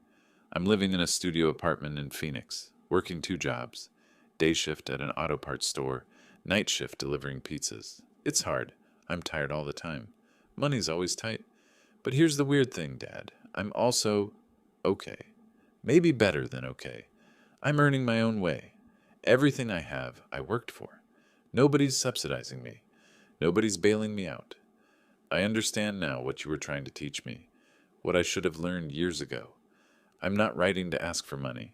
I'm living in a studio apartment in Phoenix, working 2 jobs. Day shift at an auto parts store, night shift delivering pizzas. It's hard. I'm tired all the time. Money's always tight. But here's the weird thing, Dad. I'm also okay. Maybe better than okay. I'm earning my own way. Everything I have, I worked for. Nobody's subsidizing me. Nobody's bailing me out. I understand now what you were trying to teach me, what I should have learned years ago. I'm not writing to ask for money.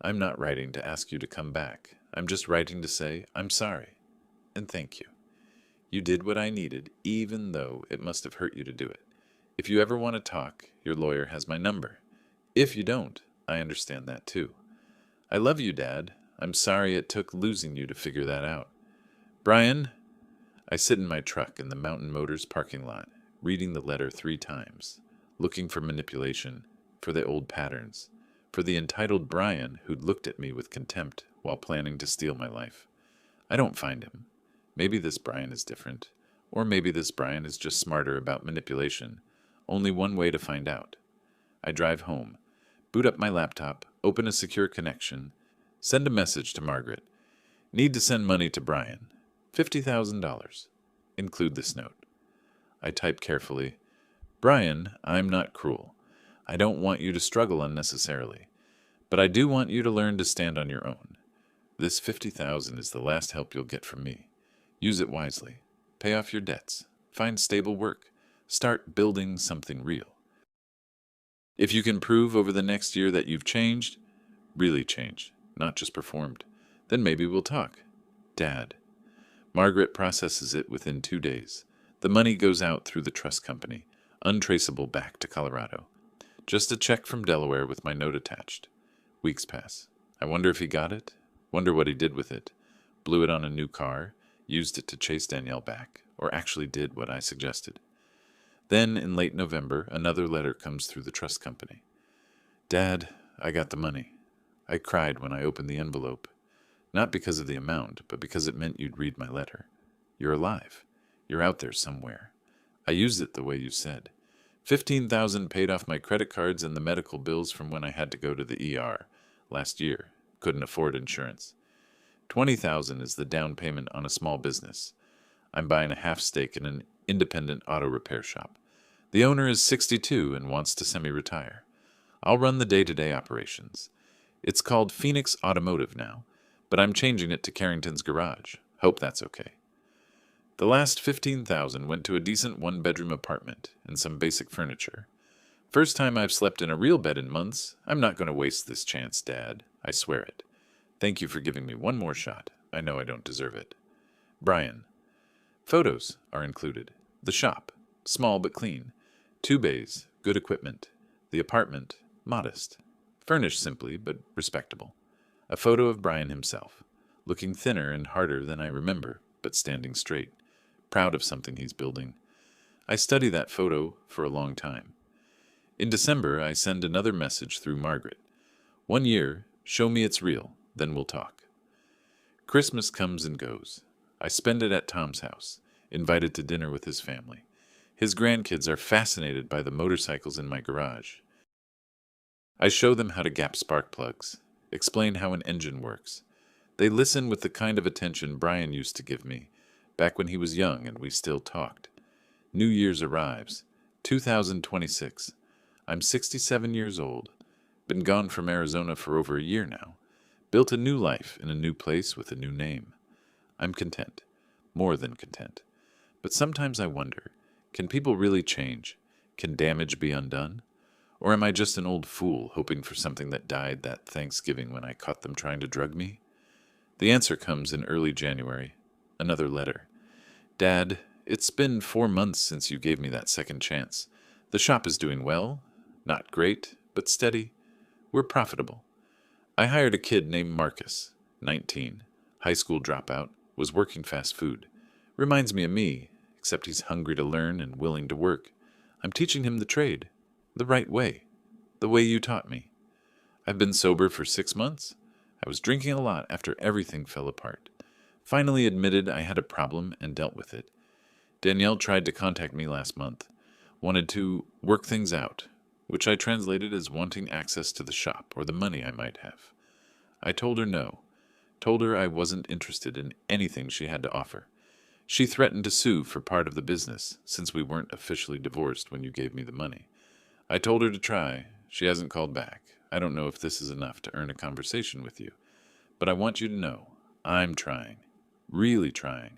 I'm not writing to ask you to come back. I'm just writing to say, I'm sorry, and thank you. You did what I needed, even though it must have hurt you to do it. If you ever want to talk, your lawyer has my number. If you don't, I understand that too. I love you, Dad. I'm sorry it took losing you to figure that out. Brian, I sit in my truck in the Mountain Motors parking lot, reading the letter 3 times, looking for manipulation, for the old patterns, for the entitled Brian who'd looked at me with contempt while planning to steal my life. I don't find him. Maybe this Brian is different, or maybe this Brian is just smarter about manipulation. Only one way to find out. I drive home, boot up my laptop, open a secure connection, send a message to Margaret. Need to send money to Brian. $50,000. Include this note. I type carefully, Brian, I'm not cruel. I don't want you to struggle unnecessarily, but I do want you to learn to stand on your own. This $50,000 is the last help you'll get from me. Use it wisely. Pay off your debts. Find stable work. Start building something real. If you can prove over the next year that you've changed, really changed, not just performed, then maybe we'll talk. Dad. Margaret processes it within 2 days. The money goes out through the trust company, untraceable back to Colorado. Just a check from Delaware with my note attached. Weeks pass. I wonder if he got it. Wonder what he did with it. Blew it on a new car, used it to chase Danielle back, or actually did what I suggested. Then, in late November, another letter comes through the trust company. Dad, I got the money. I cried when I opened the envelope. Not because of the amount, but because it meant you'd read my letter. You're alive. You're out there somewhere. I used it the way you said. $15,000 paid off my credit cards and the medical bills from when I had to go to the ER last year. Couldn't afford insurance. $20,000 is the down payment on a small business. I'm buying a half stake in an independent auto repair shop. The owner is 62 and wants to semi-retire. I'll run the day-to-day operations. It's called Phoenix Automotive now, but I'm changing it to Carrington's Garage. Hope that's okay. The last $15,000 went to a decent 1-bedroom apartment and some basic furniture. First time I've slept in a real bed in months. I'm not going to waste this chance, Dad. I swear it. Thank you for giving me one more shot. I know I don't deserve it. Brian. Photos are included. The shop, small but clean. 2 bays, good equipment. The apartment, modest. Furnished simply, but respectable. A photo of Brian himself, looking thinner and harder than I remember, but standing straight, proud of something he's building. I study that photo for a long time. In December, I send another message through Margaret. 1 year, show me it's real, then we'll talk. Christmas comes and goes. I spend it at Tom's house, invited to dinner with his family. His grandkids are fascinated by the motorcycles in my garage. I show them how to gap spark plugs, explain how an engine works. They listen with the kind of attention Brian used to give me, back when he was young and we still talked. New Year's arrives, 2026. I'm 67 years old, been gone from Arizona for over a year now, built a new life in a new place with a new name. I'm content, more than content. But sometimes I wonder, can people really change? Can damage be undone? Or am I just an old fool hoping for something that died that Thanksgiving when I caught them trying to drug me? The answer comes in early January. Another letter. Dad, it's been 4 months since you gave me that second chance. The shop is doing well. Not great, but steady. We're profitable. I hired a kid named Marcus, 19, high school dropout, was working fast food. Reminds me of me, except he's hungry to learn and willing to work. I'm teaching him the trade. The right way. The way you taught me. I've been sober for 6 months. I was drinking a lot after everything fell apart. Finally admitted I had a problem and dealt with it. Danielle tried to contact me last month. Wanted to work things out, which I translated as wanting access to the shop or the money I might have. I told her no. Told her I wasn't interested in anything she had to offer. She threatened to sue for part of the business, since we weren't officially divorced when you gave me the money. I told her to try. She hasn't called back. I don't know if this is enough to earn a conversation with you. But I want you to know, I'm trying. Really trying.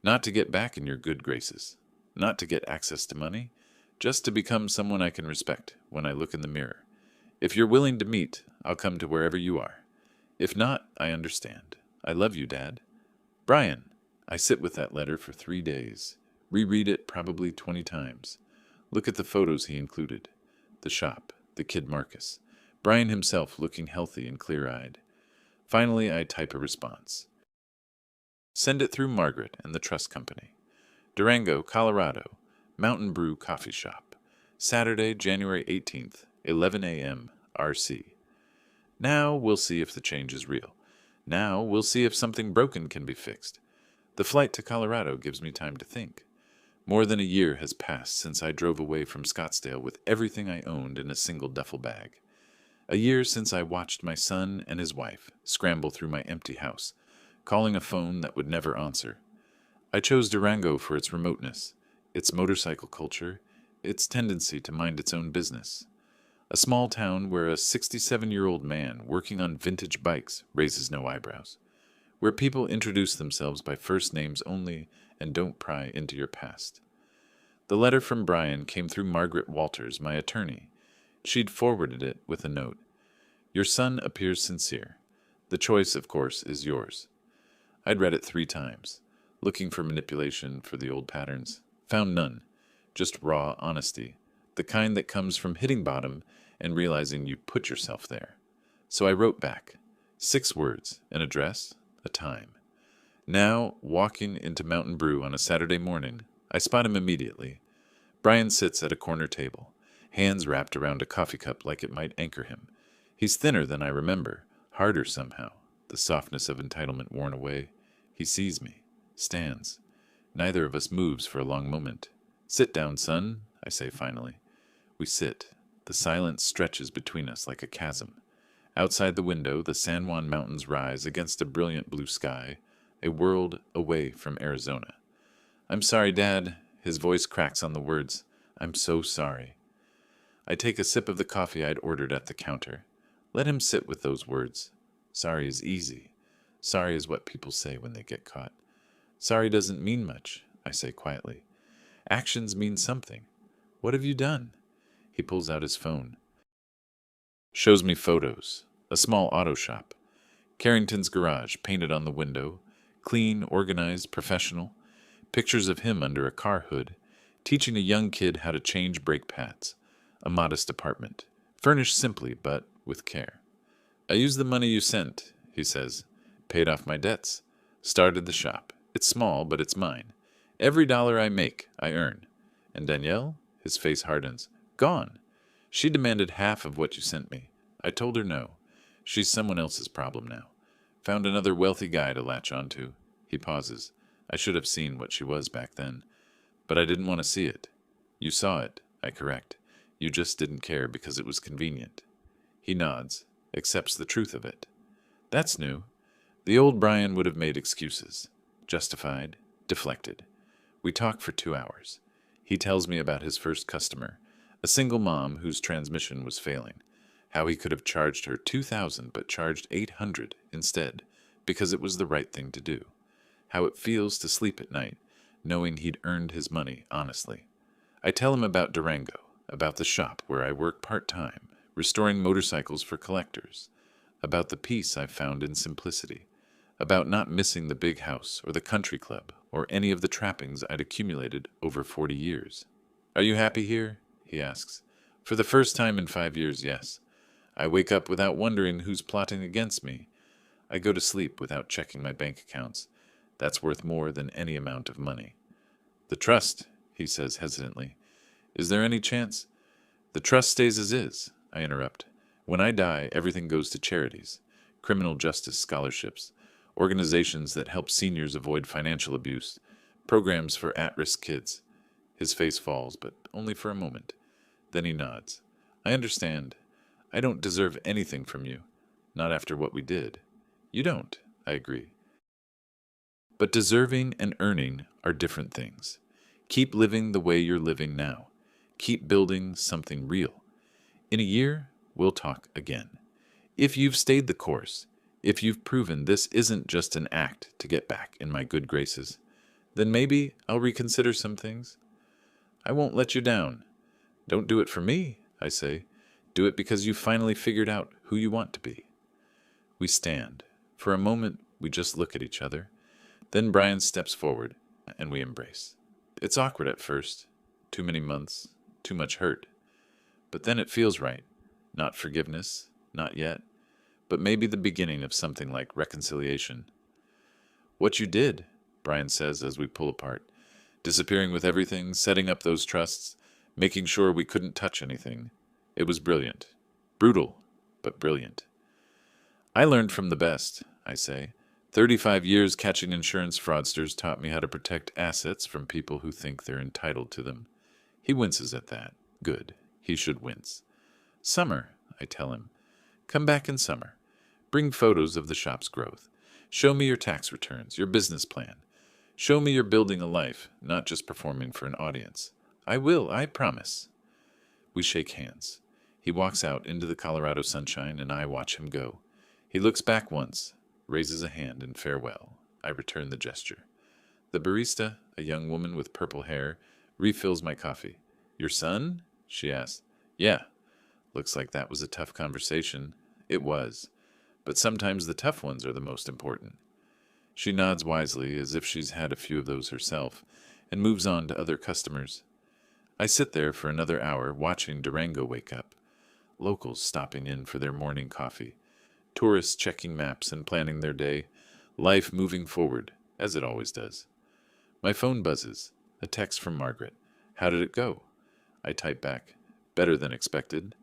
Not to get back in your good graces. Not to get access to money. Just to become someone I can respect when I look in the mirror. If you're willing to meet, I'll come to wherever you are. If not, I understand. I love you, Dad. Brian. I sit with that letter for 3 days. Reread it probably 20 times. Look at the photos he included. The shop, the kid Marcus. Brian himself looking healthy and clear-eyed. Finally, I type a response. Send it through Margaret and the trust company. Durango, Colorado. Mountain Brew Coffee Shop. Saturday, January 18th, 11 a.m. RC. Now we'll see if the change is real. Now we'll see if something broken can be fixed. The flight to Colorado gives me time to think. More than a year has passed since I drove away from Scottsdale with everything I owned in a single duffel bag. A year since I watched my son and his wife scramble through my empty house, calling a phone that would never answer. I chose Durango for its remoteness, its motorcycle culture, its tendency to mind its own business. A small town where a 67-year-old man working on vintage bikes raises no eyebrows. Where people introduce themselves by first names only and don't pry into your past. The letter from Brian came through Margaret Walters, my attorney. She'd forwarded it with a note. Your son appears sincere. The choice, of course, is yours. I'd read it 3 times, looking for manipulation for the old patterns. Found none. Just raw honesty. The kind that comes from hitting bottom and realizing you put yourself there. So I wrote back. 6 words, an address, a time. Now, walking into Mountain Brew on a Saturday morning, I spot him immediately. Brian sits at a corner table, hands wrapped around a coffee cup like it might anchor him. He's thinner than I remember, harder somehow, the softness of entitlement worn away. He sees me, stands. Neither of us moves for a long moment. Sit down, son, I say finally. We sit. The silence stretches between us like a chasm. Outside the window, the San Juan Mountains rise against a brilliant blue sky, a world away from Arizona. I'm sorry, Dad. His voice cracks on the words. I'm so sorry. I take a sip of the coffee I'd ordered at the counter. Let him sit with those words. Sorry is easy. Sorry is what people say when they get caught. Sorry doesn't mean much, I say quietly. Actions mean something. What have you done? He pulls out his phone. Shows me photos. A small auto shop. Carrington's garage painted on the window. Clean, organized, professional. Pictures of him under a car hood, teaching a young kid how to change brake pads. A modest apartment. Furnished simply, but with care. I used the money you sent, he says. Paid off my debts. Started the shop. It's small, but it's mine. Every dollar I make, I earn. And Danielle? His face hardens. Gone. She demanded half of what you sent me. I told her no. She's someone else's problem now. Found another wealthy guy to latch onto. He pauses. I should have seen what she was back then. But I didn't want to see it. You saw it, I correct. You just didn't care because it was convenient. He nods, accepts the truth of it. That's new. The old Brian would have made excuses. Justified, deflected. We talk for 2 hours. He tells me about his first customer, a single mom whose transmission was failing, how he could have charged her $2,000 but charged $800 instead because it was the right thing to do, how it feels to sleep at night knowing he'd earned his money honestly. I tell him about Durango, about the shop where I work part-time, restoring motorcycles for collectors, about the peace I've found in simplicity, about not missing the big house or the country club or any of the trappings I'd accumulated over 40 years. Are you happy here? He asks. For the first time in 5 years, yes. I wake up without wondering who's plotting against me. I go to sleep without checking my bank accounts. That's worth more than any amount of money. The trust, he says hesitantly. Is there any chance? The trust stays as is, I interrupt. When I die, everything goes to charities, criminal justice scholarships, organizations that help seniors avoid financial abuse, programs for at-risk kids. His face falls, but only for a moment. Then he nods. I understand. I don't deserve anything from you. Not after what we did. You don't, I agree. But deserving and earning are different things. Keep living the way you're living now. Keep building something real. In a year, we'll talk again. If you've stayed the course, if you've proven this isn't just an act to get back in my good graces, then maybe I'll reconsider some things. I won't let you down. Don't do it for me, I say. Do it because you finally figured out who you want to be. We stand. For a moment, we just look at each other. Then Brian steps forward, and we embrace. It's awkward at first. Too many months, too much hurt. But then it feels right. Not forgiveness, not yet, but maybe the beginning of something like reconciliation. What you did, Brian says as we pull apart. Disappearing with everything, setting up those trusts, making sure we couldn't touch anything. It was brilliant. Brutal, but brilliant. I learned from the best, I say. 35 years catching insurance fraudsters taught me how to protect assets from people who think they're entitled to them. He winces at that. Good. He should wince. Summer, I tell him. Come back in summer. Bring photos of the shop's growth. Show me your tax returns, your business plan. Show me you're building a life, not just performing for an audience. I will, I promise. We shake hands. He walks out into the Colorado sunshine, and I watch him go. He looks back once, raises a hand in farewell. I return the gesture. The barista, a young woman with purple hair, refills my coffee. Your son? She asks. Yeah. Looks like that was a tough conversation. It was. But sometimes the tough ones are the most important. She nods wisely, as if she's had a few of those herself, and moves on to other customers. I sit there for another hour watching Durango wake up. Locals stopping in for their morning coffee. Tourists checking maps and planning their day. Life moving forward, as it always does. My phone buzzes. A text from Margaret. How did it go? I type back. Better than expected.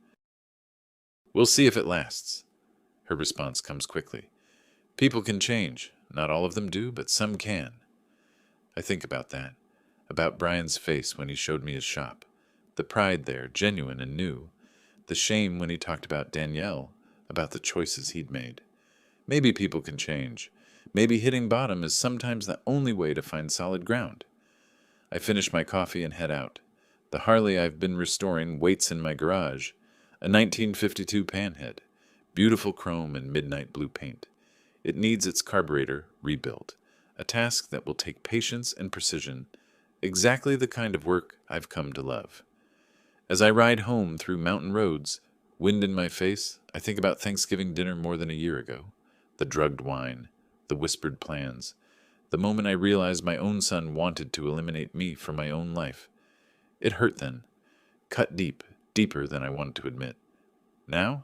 We'll see if it lasts. Her response comes quickly. People can change. Not all of them do, but some can. I think about that. About Brian's face when he showed me his shop. The pride there, genuine and new. The shame when he talked about Danielle, about the choices he'd made. Maybe people can change. Maybe hitting bottom is sometimes the only way to find solid ground. I finish my coffee and head out. The Harley I've been restoring waits in my garage. A 1952 panhead. Beautiful chrome and midnight blue paint. It needs its carburetor rebuilt. A task that will take patience and precision. Exactly the kind of work I've come to love. As I ride home through mountain roads, wind in my face, I think about Thanksgiving dinner more than a year ago. The drugged wine, the whispered plans, the moment I realized my own son wanted to eliminate me from my own life. It hurt then, cut deep, deeper than I wanted to admit. Now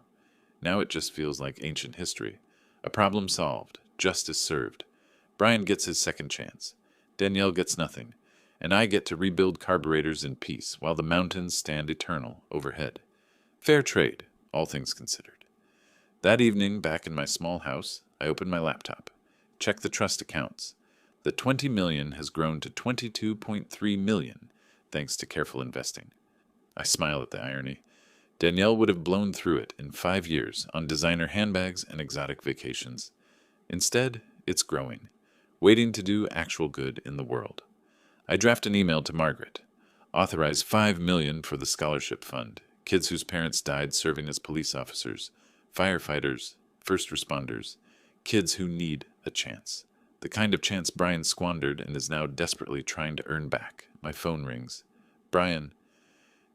it just feels like ancient history. A problem solved, justice served. Brian gets his second chance. Danielle gets nothing. and I get to rebuild carburetors in peace while the mountains stand eternal overhead. Fair trade, all things considered. That evening, back in my small house, I open my laptop, check the trust accounts. The 20 million has grown to 22.3 million, thanks to careful investing. I smile at the irony. Danielle would have blown through it in 5 years on designer handbags and exotic vacations. Instead, it's growing, waiting to do actual good in the world. I draft an email to Margaret. Authorize 5 million for the scholarship fund. Kids whose parents died serving as police officers, firefighters, first responders, kids who need a chance. The kind of chance Brian squandered and is now desperately trying to earn back. My phone rings. Brian.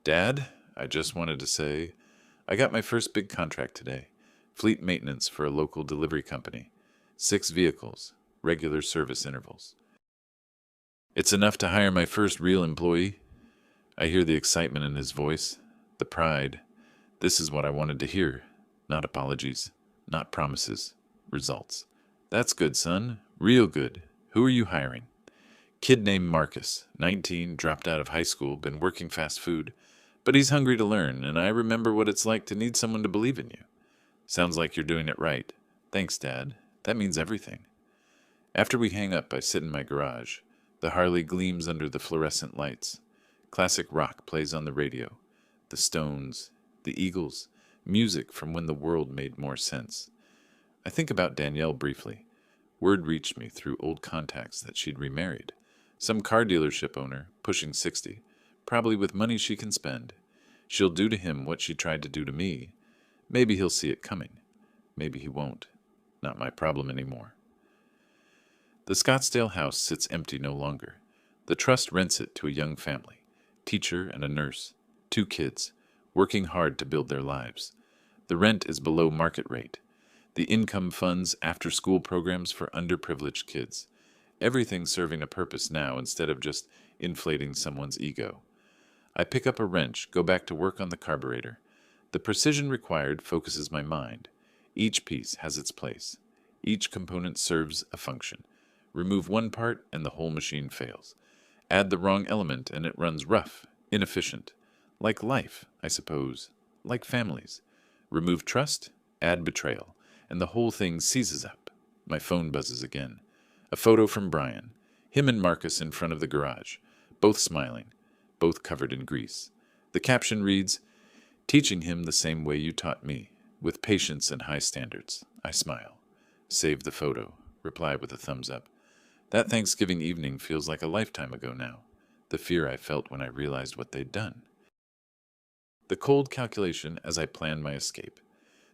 Dad, I just wanted to say, I got my first big contract today. Fleet maintenance for a local delivery company. 6 vehicles, regular service intervals. It's enough to hire my first real employee. I hear the excitement in his voice, the pride. This is what I wanted to hear. Not apologies, not promises, results. That's good, son. Real good. Who are you hiring? Kid named Marcus, 19, dropped out of high school, been working fast food. But he's hungry to learn, and I remember what it's like to need someone to believe in you. Sounds like you're doing it right. Thanks, Dad. That means everything. After we hang up, I sit in my garage. The Harley gleams under the fluorescent lights. Classic rock plays on the radio. The Stones, the Eagles, music from when the world made more sense. I think about Danielle briefly. Word reached me through old contacts that she'd remarried. Some car dealership owner, pushing 60, probably with money she can spend. She'll do to him what she tried to do to me. Maybe he'll see it coming. Maybe he won't. Not my problem anymore. The Scottsdale house sits empty no longer. The trust rents it to a young family, teacher and a nurse, 2 kids, working hard to build their lives. The rent is below market rate. The income funds after-school programs for underprivileged kids. Everything serving a purpose now instead of just inflating someone's ego. I pick up a wrench, go back to work on the carburetor. The precision required focuses my mind. Each piece has its place. Each component serves a function. Remove one part and the whole machine fails. Add the wrong element and it runs rough, inefficient. Like life, I suppose. Like families. Remove trust, add betrayal, and the whole thing seizes up. My phone buzzes again. A photo from Brian. Him and Marcus in front of the garage. Both smiling. Both covered in grease. The caption reads, "Teaching him the same way you taught me, with patience and high standards." I smile. Save the photo. Reply with a thumbs up. That Thanksgiving evening feels like a lifetime ago now. The fear I felt when I realized what they'd done. The cold calculation as I planned my escape.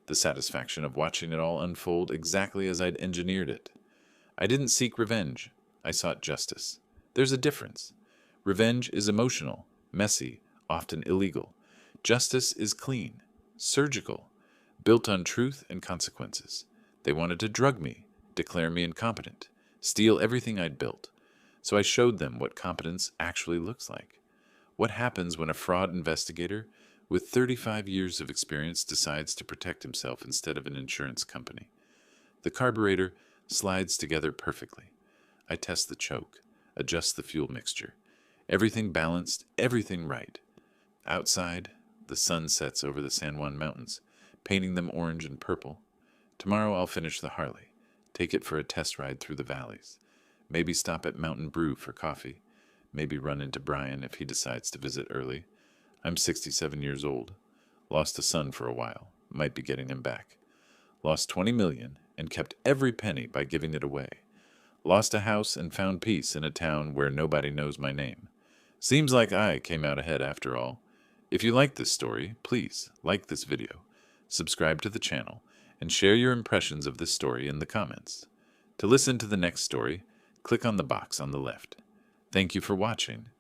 The satisfaction of watching it all unfold exactly as I'd engineered it. I didn't seek revenge. I sought justice. There's a difference. Revenge is emotional, messy, often illegal. Justice is clean, surgical, built on truth and consequences. They wanted to drug me, declare me incompetent, steal everything I'd built. So I showed them what competence actually looks like. What happens when a fraud investigator with 35 years of experience decides to protect himself instead of an insurance company? The carburetor slides together perfectly. I test the choke, adjust the fuel mixture. Everything balanced, everything right. Outside, the sun sets over the San Juan Mountains, painting them orange and purple. Tomorrow I'll finish the Harley, take it for a test ride through the valleys. Maybe stop at Mountain Brew for coffee. Maybe run into Brian if he decides to visit early. I'm 67 years old. Lost a son for a while. Might be getting him back. Lost 20 million and kept every penny by giving it away. Lost a house and found peace in a town where nobody knows my name. Seems like I came out ahead after all. If you like this story, please like this video, subscribe to the channel, and share your impressions of this story in the comments. To listen to the next story, click on the box on the left. Thank you for watching,